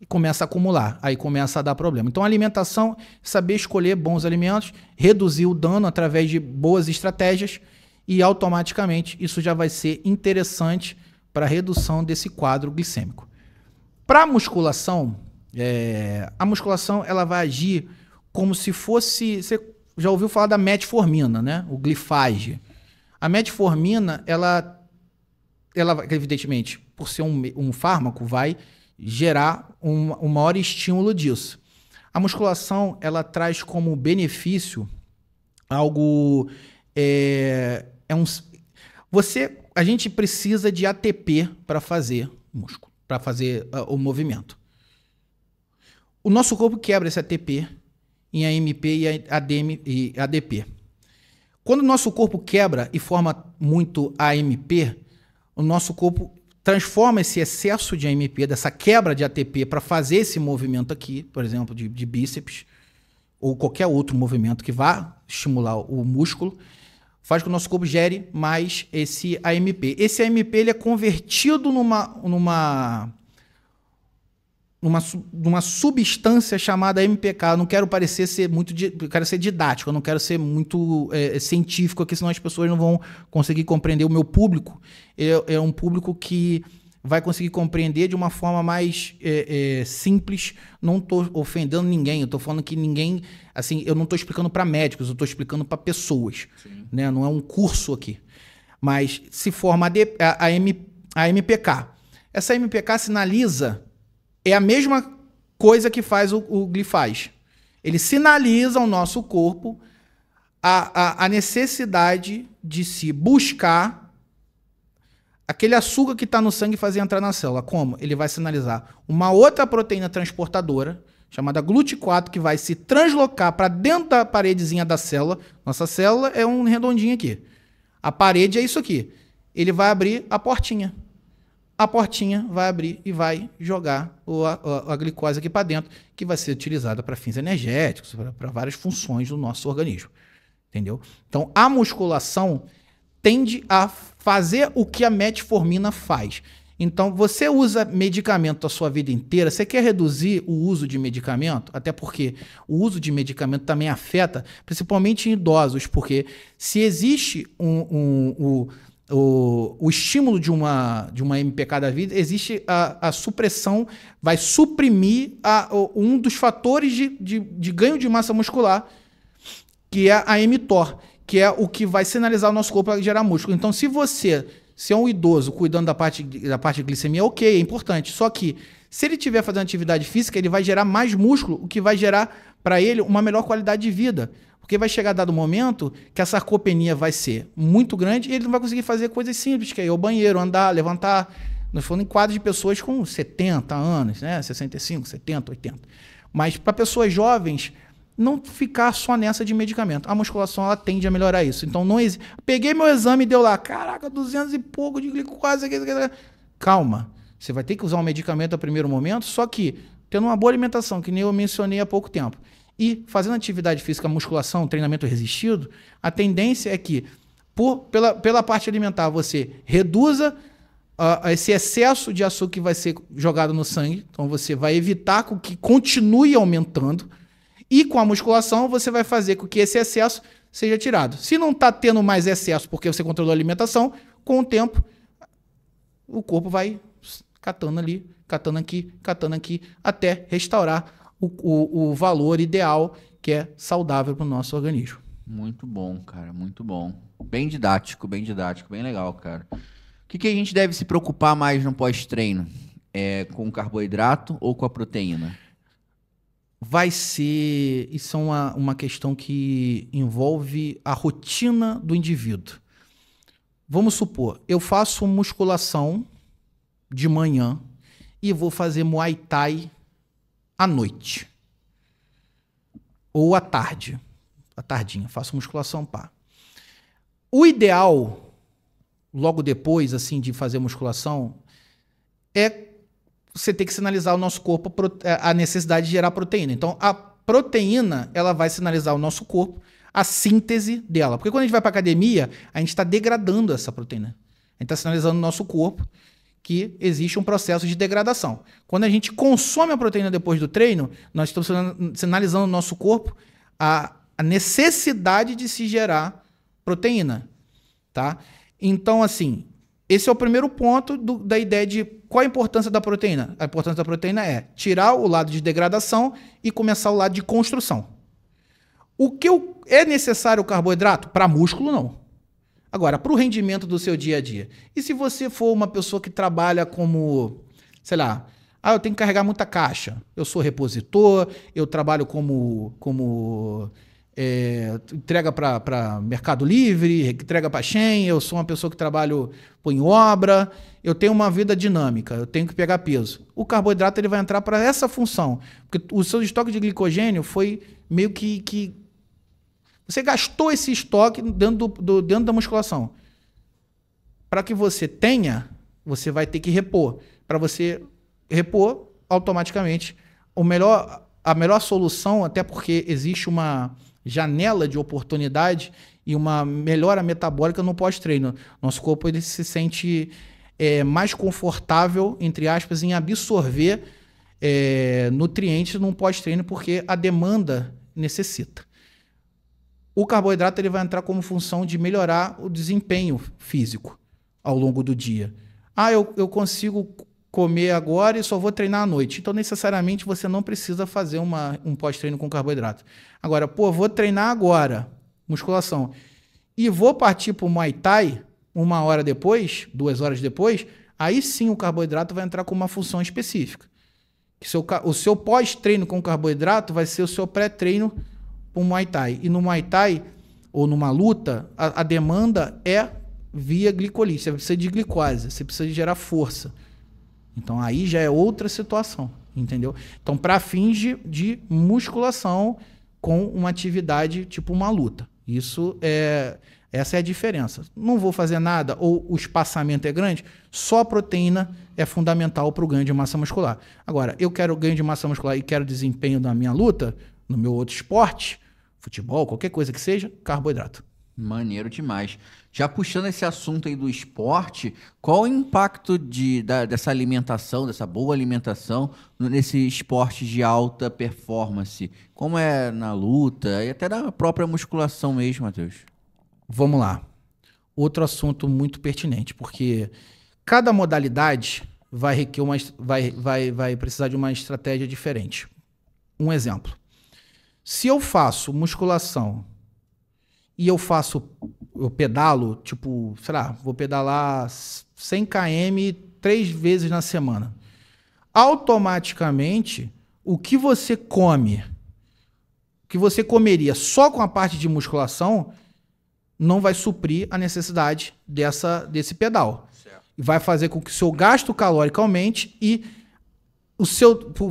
B: e começa a acumular, aí começa a dar problema. Então a alimentação, saber escolher bons alimentos, reduzir o dano através de boas estratégias e automaticamente isso já vai ser interessante para a redução desse quadro glicêmico. Para a musculação ela vai agir como se fosse... Você já ouviu falar da metformina, né? O Glyphage. A metformina, ela evidentemente, por ser um fármaco, vai gerar um maior estímulo disso. A musculação, ela traz como benefício algo... A gente precisa de ATP para fazer músculo, para fazer o movimento. O nosso corpo quebra esse ATP em AMP e ADP. Quando o nosso corpo quebra e forma muito AMP, o nosso corpo transforma esse excesso de AMP, dessa quebra de ATP, para fazer esse movimento aqui, por exemplo, de bíceps, ou qualquer outro movimento que vá estimular o músculo, faz com que o nosso corpo gere mais esse AMP. Esse AMP ele é convertido numa substância chamada MPK. Eu não quero quero ser didático, eu não quero ser muito científico aqui, senão as pessoas não vão conseguir compreender. O meu público é um público que vai conseguir compreender de uma forma mais simples. Não estou ofendendo ninguém, eu estou falando que ninguém... Assim, eu não estou explicando para médicos, eu estou explicando para pessoas. Né? Não é um curso aqui. Mas se forma a MPK. Essa MPK sinaliza... É a mesma coisa que faz o Glyphage. Ele sinaliza ao nosso corpo a necessidade de se buscar aquele açúcar que está no sangue e fazer entrar na célula. Como? Ele vai sinalizar uma outra proteína transportadora, chamada GLUT4, que vai se translocar para dentro da paredezinha da célula. Nossa célula é um redondinho aqui. A parede é isso aqui. Ele vai abrir a portinha. A portinha vai abrir e vai jogar a glicose aqui para dentro, que vai ser utilizada para fins energéticos, para várias funções do nosso organismo. Entendeu? Então, a musculação tende a fazer o que a metformina faz. Então, você usa medicamento a sua vida inteira, você quer reduzir o uso de medicamento, até porque o uso de medicamento também afeta, principalmente em idosos, porque se existe o estímulo de uma MPK da vida, existe a supressão, vai suprimir um dos fatores de ganho de massa muscular, que é a mTOR, que é o que vai sinalizar o nosso corpo para gerar músculo. Então, se é um idoso cuidando da parte de glicemia, ok, é importante. Só que, se ele estiver fazendo atividade física, ele vai gerar mais músculo, o que vai gerar para ele uma melhor qualidade de vida. Porque vai chegar dado momento que a sarcopenia vai ser muito grande e ele não vai conseguir fazer coisas simples, que é ir ao banheiro, andar, levantar. Nós falamos em quadros de pessoas com 70 anos, né? 65, 70, 80. Mas para pessoas jovens, não ficar só nessa de medicamento. A musculação ela tende a melhorar isso. Então, peguei meu exame e deu lá, caraca, 200 e pouco de glicose. Calma, você vai ter que usar um medicamento a primeiro momento, só que tendo uma boa alimentação, que nem eu mencionei há pouco tempo, e fazendo atividade física, musculação, treinamento resistido, a tendência é que, pela parte alimentar, você reduza esse excesso de açúcar que vai ser jogado no sangue. Então, você vai evitar que continue aumentando. E com a musculação, você vai fazer com que esse excesso seja tirado. Se não está tendo mais excesso porque você controlou a alimentação, com o tempo, o corpo vai catando ali, catando aqui, até restaurar o valor ideal que é saudável para o nosso organismo.
A: Muito bom, cara, muito bom. Bem didático, bem legal, cara. O que a gente deve se preocupar mais no pós-treino? Com o carboidrato ou com a proteína?
B: Vai ser... Isso é uma questão que envolve a rotina do indivíduo. Vamos supor, eu faço musculação de manhã e vou fazer Muay Thai à noite. Ou à tarde. À tardinha, faço musculação, pá. O ideal, logo depois, assim, de fazer musculação, é você ter que sinalizar ao nosso corpo a necessidade de gerar proteína. Então, a proteína, ela vai sinalizar ao nosso corpo a síntese dela. Porque quando a gente vai para academia, a gente está degradando essa proteína. A gente está sinalizando ao nosso corpo que existe um processo de degradação. Quando a gente consome a proteína depois do treino, nós estamos sinalizando ao nosso corpo a necessidade de se gerar proteína, tá? Então, assim, esse é o primeiro ponto da ideia de qual a importância da proteína. A importância da proteína é tirar o lado de degradação e começar o lado de construção. O que é necessário o carboidrato? Para músculo, não. Agora, para o rendimento do seu dia a dia. E se você for uma pessoa que trabalha como, sei lá, eu tenho que carregar muita caixa. Eu sou repositor, eu trabalho como entrega para Mercado Livre, entrega para Shein, eu sou uma pessoa que trabalho em obra, eu tenho uma vida dinâmica, eu tenho que pegar peso. O carboidrato ele vai entrar para essa função, porque o seu estoque de glicogênio foi meio que você gastou esse estoque dentro da musculação. Para que você tenha, você vai ter que repor. Para você repor, automaticamente, a melhor solução, até porque existe uma janela de oportunidade e uma melhora metabólica no pós-treino. Nosso corpo ele se sente mais confortável, entre aspas, em absorver nutrientes num pós-treino, porque a demanda necessita. O carboidrato ele vai entrar como função de melhorar o desempenho físico ao longo do dia. Eu consigo comer agora e só vou treinar à noite. Então, necessariamente, você não precisa fazer um pós-treino com carboidrato. Agora, vou treinar agora, musculação, e vou partir para o Muay Thai 1 hora depois, 2 horas depois, aí sim o carboidrato vai entrar com uma função específica. O seu pós-treino com carboidrato vai ser o seu pré-treino para o Muay Thai. E no Muay Thai, ou numa luta, a demanda é via glicolíse. Você precisa de glicose, você precisa de gerar força. Então, aí já é outra situação, entendeu? Então, para fins de musculação com uma atividade tipo uma luta. Essa é a diferença. Não vou fazer nada ou o espaçamento é grande, só a proteína é fundamental para o ganho de massa muscular. Agora, eu quero ganho de massa muscular e quero desempenho na minha luta, no meu outro esporte, futebol, qualquer coisa que seja, carboidrato.
A: Maneiro demais. Já puxando esse assunto aí do esporte, qual o impacto dessa alimentação, dessa boa alimentação, nesse esporte de alta performance? Como é na luta e até na própria musculação mesmo, Matheus?
B: Vamos lá. Outro assunto muito pertinente, porque cada modalidade vai precisar de uma estratégia diferente. Um exemplo. Se eu faço musculação e eu pedalo, tipo, sei lá, vou pedalar 100 km 3 vezes na semana. Automaticamente, o que você come, o que você comeria só com a parte de musculação, não vai suprir a necessidade desse pedal. Certo. Vai fazer com que o seu gasto calórico aumente e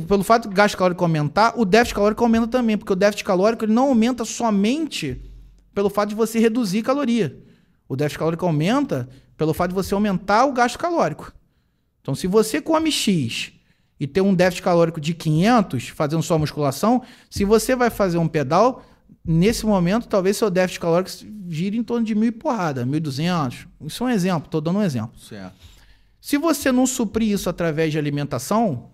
B: pelo fato do gasto calórico aumentar, o déficit calórico aumenta também, porque o déficit calórico ele não aumenta somente pelo fato de você reduzir caloria. O déficit calórico aumenta pelo fato de você aumentar o gasto calórico. Então, se você come X e tem um déficit calórico de 500, fazendo só musculação, se você vai fazer um pedal, nesse momento, talvez seu déficit calórico gire em torno de 1.000 e porrada, 1.200. Isso é um exemplo, estou dando um exemplo.
A: Certo.
B: Se você não suprir isso através de alimentação,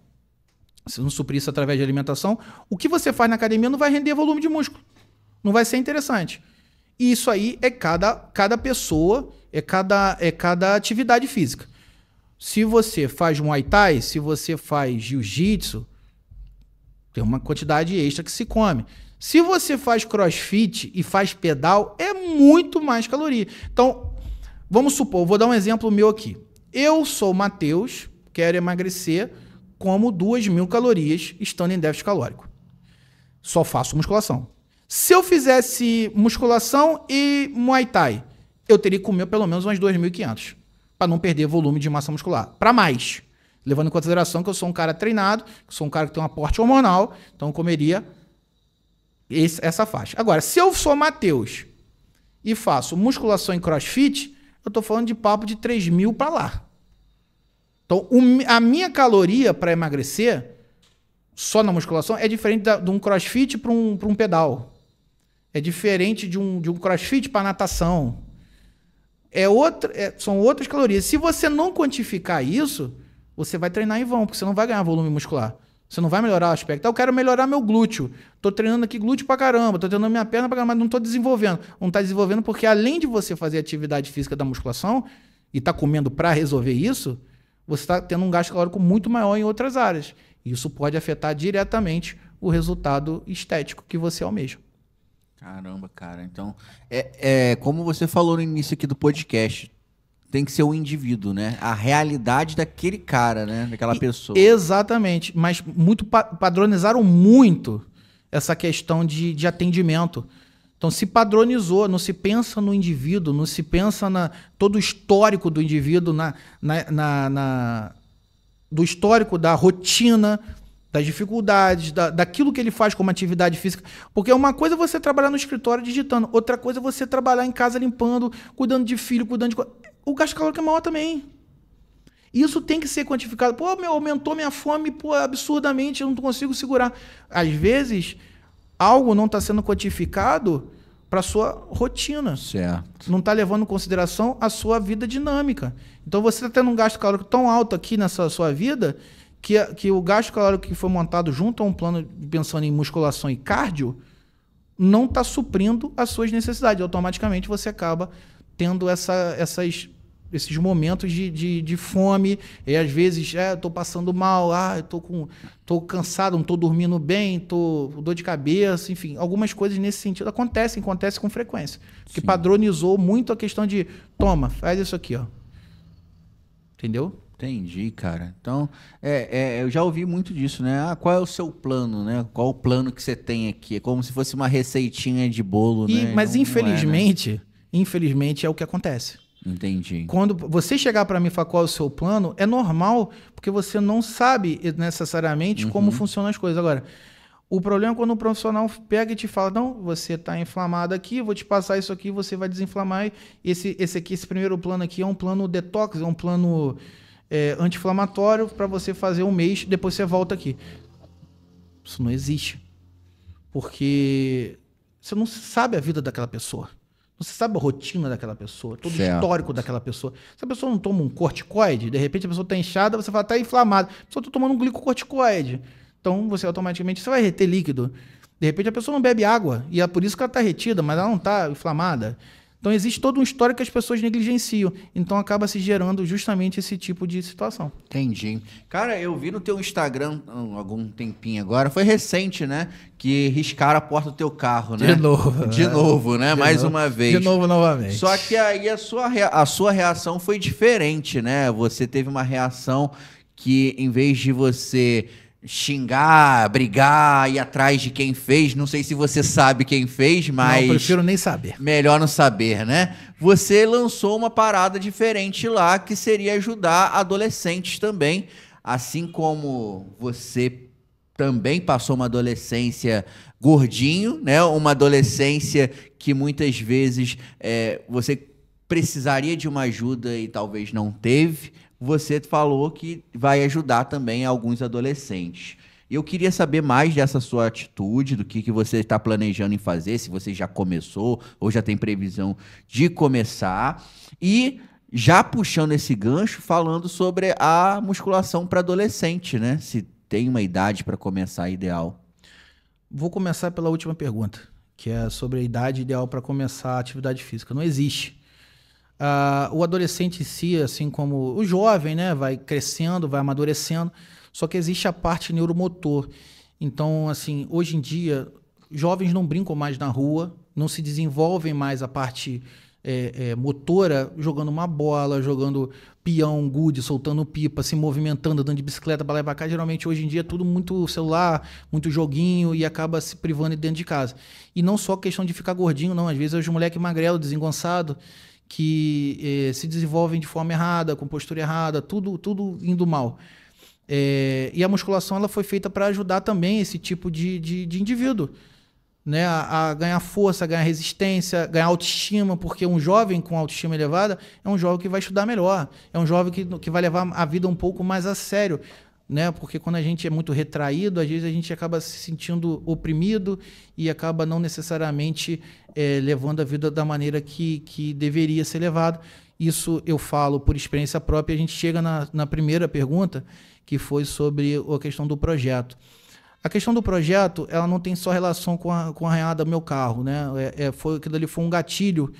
B: o que você faz na academia não vai render volume de músculo. Não vai ser interessante. E isso aí é cada pessoa, é cada atividade física. Se você faz Muay Thai, se você faz Jiu-Jitsu, tem uma quantidade extra que se come. Se você faz CrossFit e faz pedal, é muito mais caloria. Então, vamos supor, vou dar um exemplo meu aqui. Eu sou o Matheus, quero emagrecer, como 2.000 calorias estando em déficit calórico. Só faço musculação. Se eu fizesse musculação e Muay Thai, eu teria que comer pelo menos umas 2.500 para não perder volume de massa muscular. Para mais. Levando em consideração que eu sou um cara treinado, que sou um cara que tem um aporte hormonal, então eu comeria essa faixa. Agora, se eu sou Matheus e faço musculação em CrossFit, eu estou falando de papo de 3.000 para lá. Então, a minha caloria para emagrecer, só na musculação, é diferente de um CrossFit para um pedal. É diferente de um CrossFit para natação. São outras calorias. Se você não quantificar isso, você vai treinar em vão, porque você não vai ganhar volume muscular. Você não vai melhorar o aspecto. Eu quero melhorar meu glúteo. Estou treinando aqui glúteo pra caramba, estou treinando minha perna pra caramba, mas não estou desenvolvendo. Não está desenvolvendo porque, além de você fazer atividade física da musculação e tá comendo para resolver isso, você está tendo um gasto calórico muito maior em outras áreas. Isso pode afetar diretamente o resultado estético que você almeja.
A: Caramba, cara. Então, como você falou no início aqui do podcast, tem que ser o indivíduo, né? A realidade daquele cara, né? Daquela pessoa.
B: Exatamente. Mas padronizaram muito essa questão de atendimento. Então, se padronizou, não se pensa no indivíduo, não se pensa todo o histórico do indivíduo, do histórico da rotina, das dificuldades, daquilo que ele faz como atividade física. Porque uma coisa é você trabalhar no escritório digitando, outra coisa é você trabalhar em casa limpando, cuidando de filho, cuidando de... O gasto calórico é maior também. Isso tem que ser quantificado. Pô, aumentou minha fome, pô, absurdamente, eu não consigo segurar. Às vezes, algo não está sendo quantificado para a sua rotina.
A: Certo.
B: Não está levando em consideração a sua vida dinâmica. Então, você está tendo um gasto calórico tão alto aqui nessa sua vida que o gasto calórico que foi montado junto a um plano pensando em musculação e cardio não está suprindo as suas necessidades. Automaticamente, você acaba tendo esses momentos de fome, e às vezes estou passando mal, estou cansado, não estou dormindo bem, estou com dor de cabeça, enfim, algumas coisas nesse sentido acontecem com frequência. Porque padronizou muito a questão de, toma, faz isso aqui, ó. Entendeu?
A: Entendi, cara. Então, eu já ouvi muito disso, né? Qual é o seu plano, né? Qual o plano que você tem aqui? É como se fosse uma receitinha de bolo, né?
B: Mas
A: não,
B: infelizmente,
A: não é, né?
B: Infelizmente é o que acontece.
A: Entendi.
B: Quando você chegar para mim e falar qual é o seu plano, é normal, porque você não sabe necessariamente como funcionam as coisas. Agora, o problema é quando o profissional pega e te fala, não, você está inflamado aqui, vou te passar isso aqui, você vai desinflamar. Esse primeiro plano aqui é um plano detox, é um plano anti-inflamatório para você fazer um mês, depois você volta aqui. Isso não existe. Porque você não sabe a vida daquela pessoa. Você sabe a rotina daquela pessoa, todo o histórico daquela pessoa. Se a pessoa não toma um corticoide, de repente a pessoa está inchada, você fala, está inflamada. A pessoa está tomando um glicocorticoide. Então, você automaticamente vai reter líquido. De repente a pessoa não bebe água, e é por isso que ela está retida, mas ela não está inflamada. Então, existe todo um histórico que as pessoas negligenciam. Então, acaba se gerando justamente esse tipo de situação.
A: Entendi. Cara, eu vi no teu Instagram há algum tempinho agora, foi recente, né? Que riscaram a porta do teu carro, né?
B: De novo.
A: De novo, né? Mais uma vez.
B: De novo, novamente.
A: Só que aí a sua reação foi diferente, né? Você teve uma reação que, em vez de você xingar, brigar, ir atrás de quem fez, não sei se você sabe quem fez, mas...
B: Não, prefiro nem saber.
A: Melhor não saber, né? Você lançou uma parada diferente lá, que seria ajudar adolescentes também, assim como você também passou uma adolescência gordinho, né? Uma adolescência que muitas vezes você precisaria de uma ajuda e talvez não teve. Você falou que vai ajudar também alguns adolescentes. Eu queria saber mais dessa sua atitude, do que você está planejando em fazer, se você já começou ou já tem previsão de começar. E já puxando esse gancho, falando sobre a musculação para adolescente, né? Se tem uma idade para começar ideal.
B: Vou começar pela última pergunta, que é sobre a idade ideal para começar a atividade física. Não existe. O adolescente em si, assim como o jovem, né, vai crescendo, vai amadurecendo, só que existe a parte neuromotor. Então, assim, hoje em dia, jovens não brincam mais na rua, não se desenvolvem mais a parte motora, jogando uma bola, jogando peão, gude, soltando pipa, se movimentando, andando de bicicleta para lá e para cá. Geralmente, hoje em dia, é tudo muito celular, muito joguinho e acaba se privando dentro de casa. E não só questão de ficar gordinho, não. Às vezes, os moleques magrelos, desengonçados, que se desenvolvem de forma errada, com postura errada, tudo indo mal. E a musculação ela foi feita para ajudar também esse tipo de indivíduo, né, a ganhar força, a ganhar resistência, ganhar autoestima, porque um jovem com autoestima elevada é um jovem que vai estudar melhor, é um jovem que vai levar a vida um pouco mais a sério, né, porque quando a gente é muito retraído, às vezes a gente acaba se sentindo oprimido e acaba não necessariamente levando a vida da maneira que deveria ser levado. Isso eu falo por experiência própria. A gente chega na primeira pergunta, que foi sobre a questão do projeto. A questão do projeto, ela não tem só relação com a arranhada do meu carro, né? Aquilo ali foi um gatilho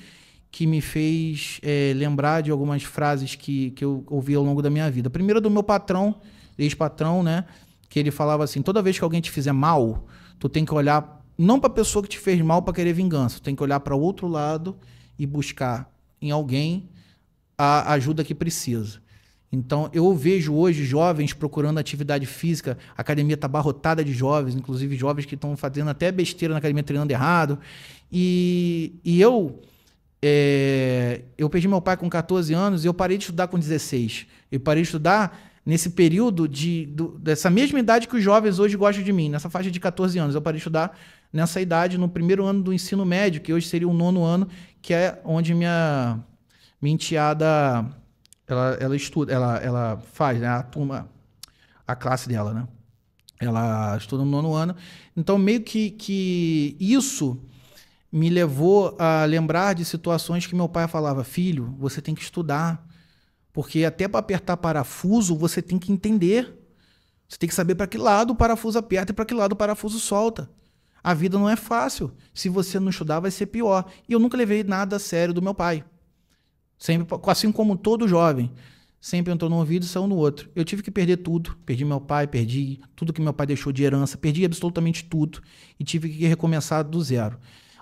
B: que me fez lembrar de algumas frases que eu ouvi ao longo da minha vida. Primeiro do meu patrão, ex-patrão, né? Que ele falava assim, toda vez que alguém te fizer mal, tu tem que olhar não para a pessoa que te fez mal para querer vingança, tu tem que olhar para o outro lado e buscar em alguém a ajuda que precisa. Então, eu vejo hoje jovens procurando atividade física, a academia está abarrotada de jovens, inclusive jovens que estão fazendo até besteira na academia, treinando errado. E eu perdi meu pai com 14 anos e eu parei de estudar com 16. Eu parei de estudar nesse período dessa mesma idade que os jovens hoje gostam de mim, nessa faixa de 14 anos. Eu parei de estudar nessa idade, no primeiro ano do ensino médio, que hoje seria o 9º ano, que é onde minha enteada... Ela estuda, ela faz, né, a classe dela, né? Ela estuda no 9º ano. Então, meio que isso me levou a lembrar de situações que meu pai falava, filho, você tem que estudar, porque até para apertar parafuso, você tem que entender. Você tem que saber para que lado o parafuso aperta e para que lado o parafuso solta. A vida não é fácil. Se você não estudar, vai ser pior. E eu nunca levei nada a sério do meu pai. Sempre, assim como todo jovem, sempre entrou num ouvido e saiu no outro. Eu tive que perder tudo. Perdi meu pai, perdi tudo que meu pai deixou de herança, perdi absolutamente tudo e tive que recomeçar do zero.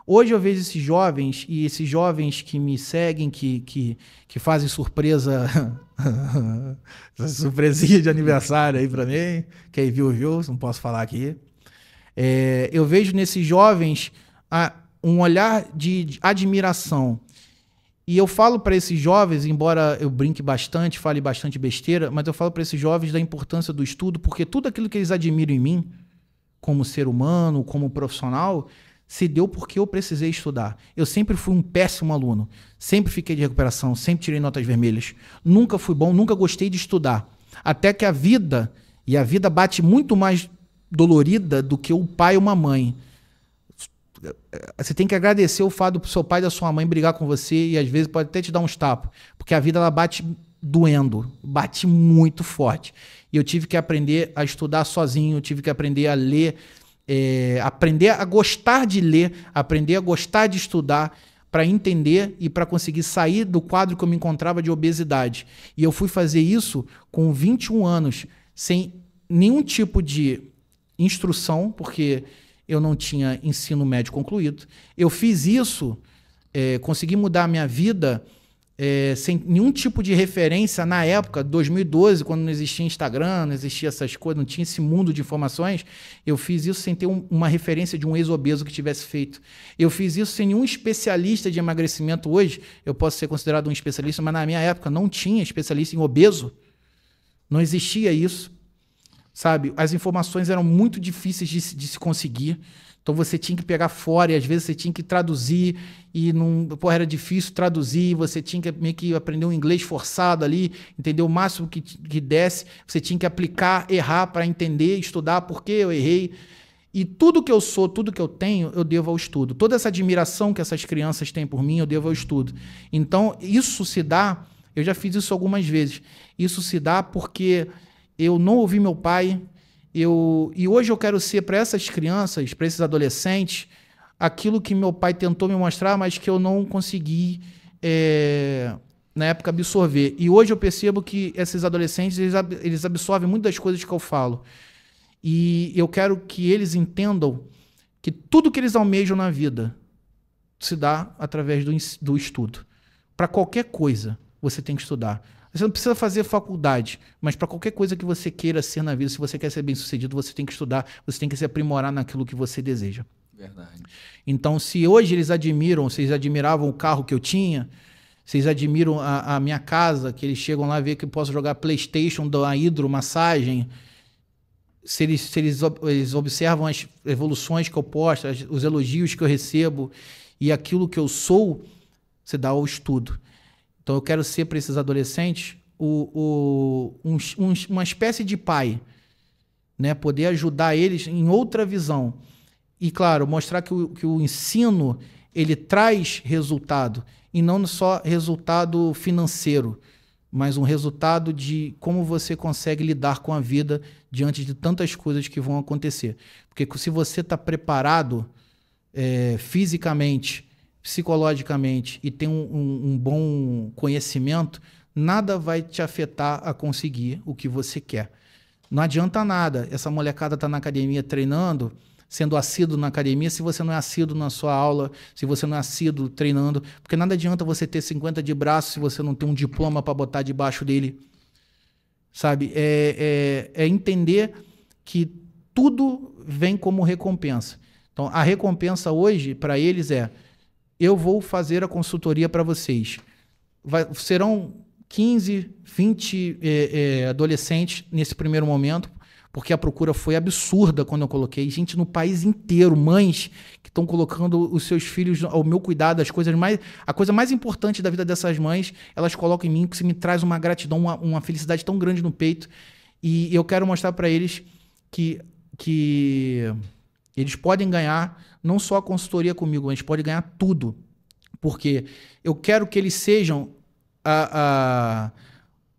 B: Hoje eu vejo esses jovens e esses jovens que me seguem, que fazem surpresa, surpresinha de aniversário aí pra mim. Quem viu, não posso falar aqui. Eu vejo nesses jovens um olhar de admiração. E eu falo para esses jovens, embora eu brinque bastante, fale bastante besteira, mas eu falo para esses jovens da importância do estudo, porque tudo aquilo que eles admiram em mim, como ser humano, como profissional, se deu porque eu precisei estudar. Eu sempre fui um péssimo aluno, sempre fiquei de recuperação, sempre tirei notas vermelhas, nunca fui bom, nunca gostei de estudar. Até que a vida bate muito mais dolorida do que o pai ou uma mãe. Você tem que agradecer o fato do seu pai e da sua mãe brigar com você e às vezes pode até te dar uns tapas, porque a vida ela bate doendo, bate muito forte. E eu tive que aprender a estudar sozinho, eu tive que aprender a ler, aprender a gostar de ler, aprender a gostar de estudar para entender e para conseguir sair do quadro que eu me encontrava de obesidade. E eu fui fazer isso com 21 anos, sem nenhum tipo de instrução, porque eu não tinha ensino médio concluído. Eu fiz isso, consegui mudar a minha vida sem nenhum tipo de referência na época, 2012, quando não existia Instagram, não existia essas coisas, não tinha esse mundo de informações. Eu fiz isso sem ter uma referência de um ex-obeso que tivesse feito. Eu fiz isso sem nenhum especialista de emagrecimento. Hoje eu posso ser considerado um especialista, mas na minha época não tinha especialista em obeso. Não existia isso. Sabe, as informações eram muito difíceis de se conseguir, então você tinha que pegar fora e às vezes você tinha que traduzir e era difícil traduzir, você tinha que meio que aprender um inglês forçado ali, entender o máximo que desse, você tinha que aplicar, errar para entender, estudar por que eu errei. E tudo que eu sou, tudo que eu tenho, eu devo ao estudo. Toda essa admiração que essas crianças têm por mim, eu devo ao estudo. Então, isso se dá, eu já fiz isso algumas vezes, isso se dá porque eu não ouvi meu pai, e hoje eu quero ser para essas crianças, para esses adolescentes, aquilo que meu pai tentou me mostrar, mas que eu não consegui na época, absorver. E hoje eu percebo que esses adolescentes, eles absorvem muitas das coisas que eu falo. E eu quero que eles entendam que tudo que eles almejam na vida se dá através do estudo. Para qualquer coisa, você tem que estudar. Você não precisa fazer faculdade, mas para qualquer coisa que você queira ser na vida, se você quer ser bem-sucedido, você tem que estudar, você tem que se aprimorar naquilo que você deseja.
A: Verdade.
B: Então, se hoje eles admiravam o carro que eu tinha, vocês admiram a minha casa, que eles chegam lá e veem que eu posso jogar PlayStation, da hidromassagem, se eles observam as evoluções que eu posto, os elogios que eu recebo e aquilo que eu sou, você dá ao estudo. Então, eu quero ser para esses adolescentes uma espécie de pai, né? Poder ajudar eles em outra visão. E, claro, mostrar que o ensino ele traz resultado, e não só resultado financeiro, mas um resultado de como você consegue lidar com a vida diante de tantas coisas que vão acontecer. Porque se você está preparado fisicamente, psicologicamente e tem um bom conhecimento, nada vai te afetar a conseguir o que você quer. Não adianta nada essa molecada estar na academia treinando, sendo assíduo na academia, se você não é assíduo na sua aula, se você não é assíduo treinando, porque nada adianta você ter 50 de braço se você não tem um diploma para botar debaixo dele. Sabe? É entender que tudo vem como recompensa. Então, a recompensa hoje, para eles, eu vou fazer a consultoria para vocês. Serão 15, 20 adolescentes nesse primeiro momento, porque a procura foi absurda quando eu coloquei. Gente no país inteiro, mães que estão colocando os seus filhos ao meu cuidado, a coisa mais importante da vida dessas mães, elas colocam em mim, que me traz uma gratidão, uma felicidade tão grande no peito. E eu quero mostrar para eles que eles podem ganhar não só a consultoria comigo, eles podem ganhar tudo. Porque eu quero que eles sejam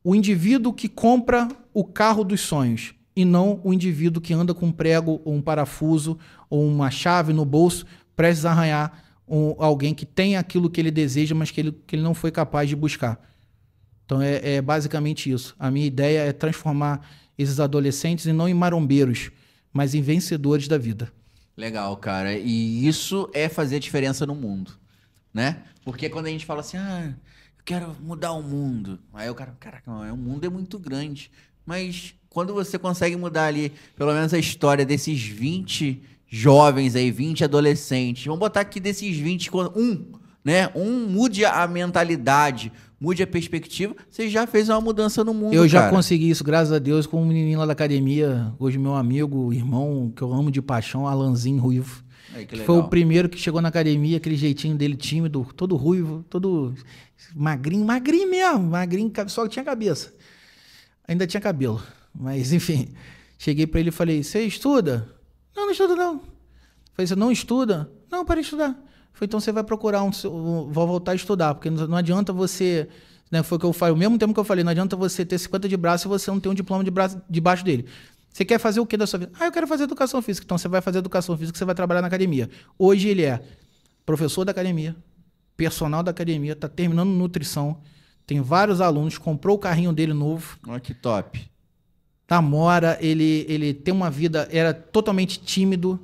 B: o indivíduo que compra o carro dos sonhos e não o indivíduo que anda com um prego, ou um parafuso, ou uma chave no bolso, prestes a arranhar alguém que tem aquilo que ele deseja, mas que ele não foi capaz de buscar. Então é basicamente isso. A minha ideia é transformar esses adolescentes não em marombeiros, mas em vencedores da vida.
A: Legal, cara. E isso é fazer a diferença no mundo, né? Porque quando a gente fala assim, eu quero mudar o mundo. Aí o cara, caraca, o mundo é muito grande. Mas quando você consegue mudar ali, pelo menos a história desses 20 jovens aí, 20 adolescentes, vamos botar aqui desses 20, um mude a mentalidade, mude a perspectiva, você já fez uma mudança no mundo,
B: Eu já consegui isso, graças a Deus, com um menininho lá da academia, hoje meu amigo, irmão, que eu amo de paixão, Alanzinho Ruivo.
A: Aí, que legal.
B: Foi o primeiro que chegou na academia, aquele jeitinho dele tímido, todo ruivo, todo magrinho mesmo, só tinha cabeça. Ainda tinha cabelo, mas enfim. Cheguei pra ele e falei, você estuda? Não estudo não. Falei, você não estuda? Não, para de estudar. Falei, então você vai procurar vou voltar a estudar, porque não adianta você, né, foi o que eu falei, ao mesmo tempo que eu falei, não adianta você ter 50 de braço e você não ter um diploma de braço debaixo dele. Você quer fazer o que da sua vida? Eu quero fazer educação física. Então você vai fazer educação física, você vai trabalhar na academia. Hoje ele é professor da academia, personal da academia, está terminando nutrição, tem vários alunos, comprou o carrinho dele novo.
A: Olha que top.
B: Namora, ele tem uma vida, era totalmente tímido,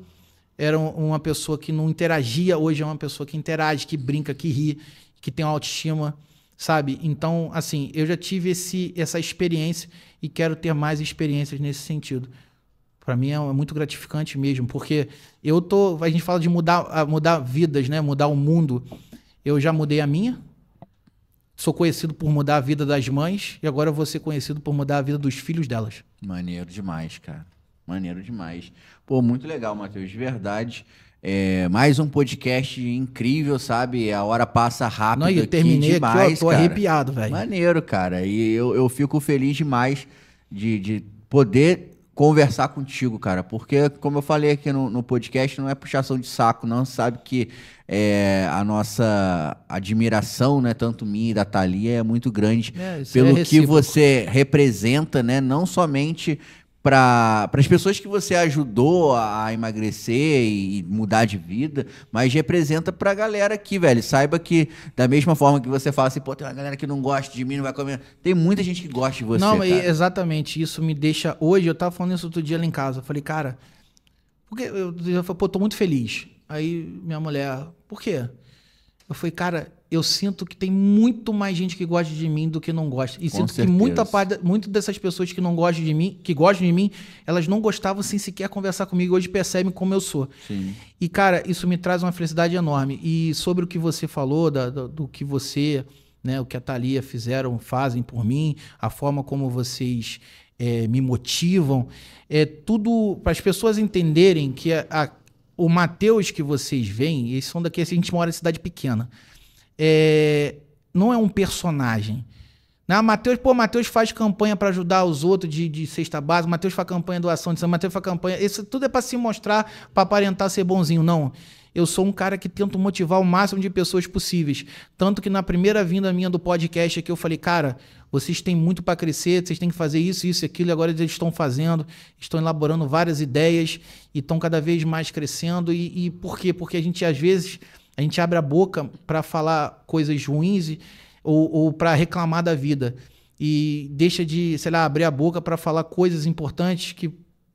B: era uma pessoa que não interagia, hoje é uma pessoa que interage, que brinca, que ri, que tem autoestima, sabe? Então, assim, eu já tive essa experiência e quero ter mais experiências nesse sentido. Para mim é muito gratificante mesmo, porque a gente fala de mudar vidas, né? Mudar o mundo. Eu já mudei a minha, sou conhecido por mudar a vida das mães e agora eu vou ser conhecido por mudar a vida dos filhos delas.
A: Maneiro demais, cara. Maneiro demais. Pô, muito legal, Matheus, de verdade. Mais um podcast incrível, sabe? A hora passa rápido.
B: Não, eu terminei
A: demais,
B: aqui, ó, tô arrepiado, velho.
A: Maneiro, cara. E eu fico feliz demais de poder conversar contigo, cara. Porque, como eu falei aqui no podcast, não é puxação de saco, não. Sabe que a nossa admiração, né, tanto minha e da Thalia, é muito grande pelo que você representa, né? Não somente para as pessoas que você ajudou a emagrecer e mudar de vida, mas representa pra galera aqui, velho. Saiba que, da mesma forma que você fala assim, pô, tem uma galera que não gosta de mim, não vai comer. Tem muita gente que gosta de você,
B: Não, mas
A: cara.
B: exatamente. Isso me deixa... Hoje, eu tava falando isso outro dia lá em casa. Eu falei, cara... Porque eu falei, pô, tô muito feliz. Aí minha mulher, por quê? Eu falei, cara, eu sinto que tem muito mais gente que gosta de mim do que não gosta. E sinto que muito dessas pessoas que não gostam de mim, que gostam de mim, elas não gostavam sem sequer conversar comigo. Hoje percebem como eu sou.
A: Sim.
B: E, cara, isso me traz uma felicidade enorme. E sobre o que você falou, do que você, né, o que a Thalia fazem por mim, a forma como vocês me motivam, tudo para as pessoas entenderem que o Matheus que vocês veem, eles são daqui, a gente mora em cidade pequena, não é um personagem. Né? Matheus faz campanha para ajudar os outros de cesta básica, Matheus faz campanha de doação de sangue, Matheus faz campanha... Isso tudo é para se mostrar, para aparentar ser bonzinho. Não, eu sou um cara que tento motivar o máximo de pessoas possíveis. Tanto que na primeira vinda minha do podcast aqui, eu falei, cara, vocês têm muito para crescer, vocês têm que fazer isso, isso e aquilo, e agora eles estão fazendo, estão elaborando várias ideias e estão cada vez mais crescendo. E por quê? Porque a gente, às vezes, a gente abre a boca para falar coisas ruins ou para reclamar da vida. E deixa de, sei lá, abrir a boca para falar coisas importantes que,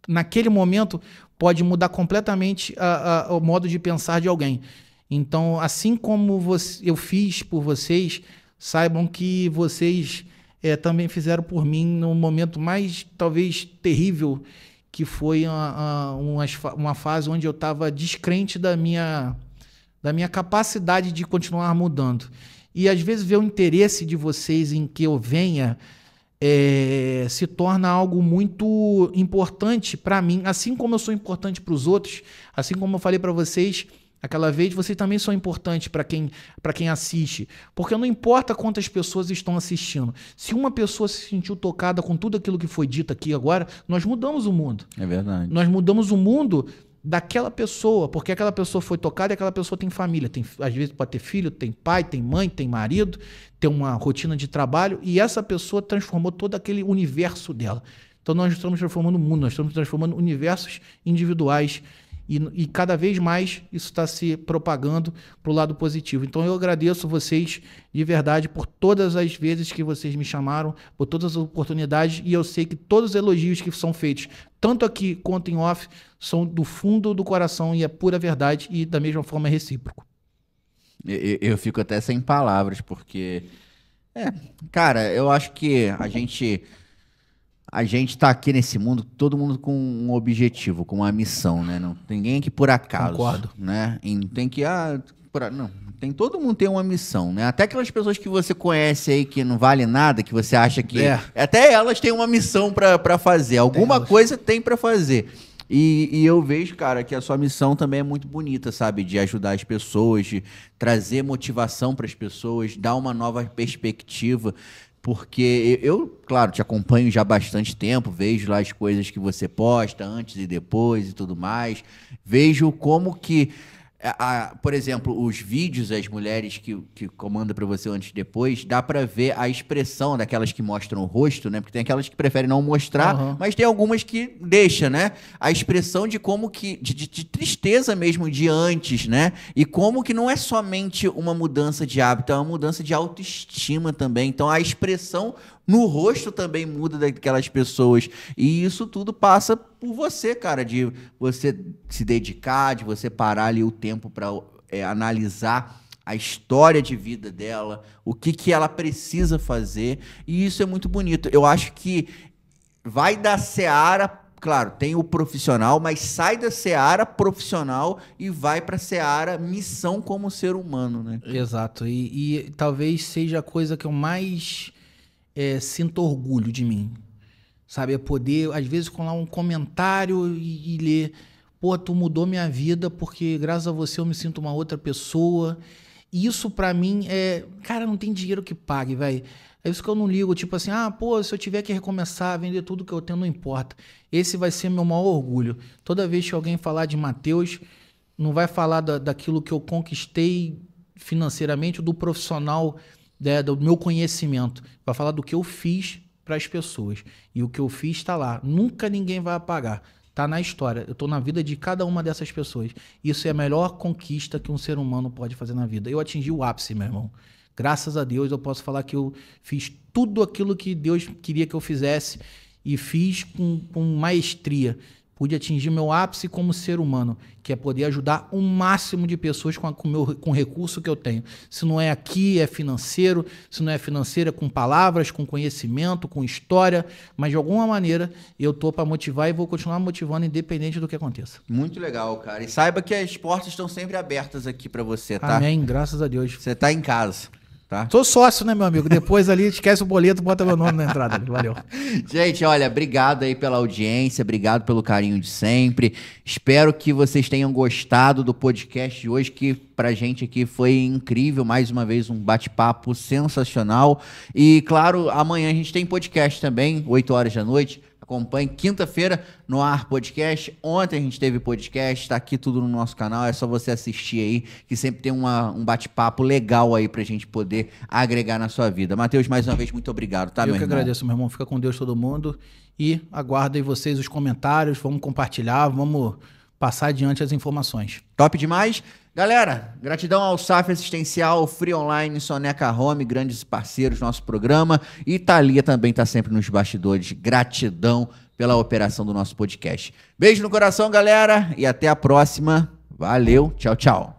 B: naquele momento, pode mudar completamente o modo de pensar de alguém. Então, assim como eu fiz por vocês, saibam que vocês também fizeram por mim no momento mais, talvez, terrível, que foi uma fase onde eu estava descrente da minha capacidade de continuar mudando. E, às vezes, ver o interesse de vocês em que eu venha se torna algo muito importante para mim, assim como eu sou importante para os outros, assim como eu falei para vocês aquela vez, vocês também são importantes para quem assiste, porque não importa quantas pessoas estão assistindo, se uma pessoa se sentiu tocada com tudo aquilo que foi dito aqui agora, nós mudamos o mundo.
A: É verdade.
B: Nós mudamos o mundo daquela pessoa, porque aquela pessoa foi tocada e aquela pessoa tem família, às vezes pode ter filho, tem pai, tem mãe, tem marido, tem uma rotina de trabalho, e essa pessoa transformou todo aquele universo dela. Então nós estamos transformando o mundo, nós estamos transformando universos individuais, e cada vez mais isso está se propagando para o lado positivo. Então eu agradeço vocês de verdade por todas as vezes que vocês me chamaram, por todas as oportunidades, e eu sei que todos os elogios que são feitos, tanto aqui quanto em off, são do fundo do coração e é pura verdade, e da mesma forma é recíproco.
A: Eu fico até sem palavras, porque... cara, eu acho que a gente tá aqui nesse mundo, todo mundo com um objetivo, com uma missão, né? Não tem ninguém aqui por acaso.
B: Concordo.
A: Né? E não tem que... não, todo mundo tem uma missão, né? Até aquelas pessoas que você conhece aí que não vale nada, que você acha que... Até elas têm uma missão pra fazer. Alguma coisa tem pra fazer. E eu vejo, cara, que a sua missão também é muito bonita, sabe? De ajudar as pessoas, de trazer motivação para as pessoas, dar uma nova perspectiva. Porque eu, claro, te acompanho já há bastante tempo, vejo lá as coisas que você posta antes e depois e tudo mais. Vejo como que, por exemplo, os vídeos, as mulheres que comandam para você antes e depois, dá para ver a expressão daquelas que mostram o rosto, né? Porque tem aquelas que preferem não mostrar, mas tem algumas que deixam, né? A expressão de como que... De tristeza mesmo de antes, né? E como que não é somente uma mudança de hábito, é uma mudança de autoestima também. Então a expressão no rosto também muda daquelas pessoas. E isso tudo passa por você, cara, de você se dedicar, de você parar ali o tempo para analisar a história de vida dela, o que ela precisa fazer. E isso é muito bonito. Eu acho que vai da seara, claro, tem o profissional, mas sai da seara profissional e vai para a seara missão como ser humano, né?
B: Exato. E talvez seja a coisa que eu mais... sinto orgulho de mim, sabe? É poder, às vezes, colar um comentário e ler, pô, tu mudou minha vida porque graças a você eu me sinto uma outra pessoa. E isso pra mim cara, não tem dinheiro que pague, velho. É isso que eu não ligo, tipo assim, pô, se eu tiver que recomeçar, vender tudo que eu tenho, não importa. Esse vai ser meu maior orgulho. Toda vez que alguém falar de Matheus, não vai falar daquilo que eu conquistei financeiramente, do profissional, do meu conhecimento. Vai falar do que eu fiz para as pessoas. E o que eu fiz está lá. Nunca ninguém vai apagar. Está na história. Eu estou na vida de cada uma dessas pessoas. Isso é a melhor conquista que um ser humano pode fazer na vida. Eu atingi o ápice, meu irmão. Graças a Deus eu posso falar que eu fiz tudo aquilo que Deus queria que eu fizesse e fiz com maestria. Pude atingir meu ápice como ser humano, que é poder ajudar o máximo de pessoas com o recurso que eu tenho. Se não é aqui, é financeiro. Se não é financeiro, é com palavras, com conhecimento, com história. Mas, de alguma maneira, eu estou para motivar e vou continuar motivando, independente do que aconteça.
A: Muito legal, cara. E saiba que as portas estão sempre abertas aqui para você, tá?
B: Amém, graças a Deus.
A: Você tá em casa. Tá?
B: Sou sócio, né, meu amigo? Depois ali, esquece o boleto, bota meu nome na entrada. Valeu.
A: Gente, olha, obrigado aí pela audiência, obrigado pelo carinho de sempre. Espero que vocês tenham gostado do podcast de hoje, que pra gente aqui foi incrível. Mais uma vez, um bate-papo sensacional. E, claro, amanhã a gente tem podcast também, 8 horas da noite. Acompanhe, quinta-feira no Ar Podcast. Ontem a gente teve podcast, tá aqui tudo no nosso canal, é só você assistir aí, que sempre tem um bate-papo legal aí pra gente poder agregar na sua vida. Matheus, mais uma vez, muito obrigado, tá, meu irmão?
B: Eu que agradeço, meu irmão. Fica com Deus todo mundo e aguardo aí vocês os comentários, vamos compartilhar, vamos passar adiante as informações.
A: Top demais. Galera, gratidão ao SAF Assistencial, Free Online, Soneca Home, grandes parceiros do nosso programa. E Thalia também está sempre nos bastidores. Gratidão pela operação do nosso podcast. Beijo no coração, galera, e até a próxima. Valeu, tchau, tchau.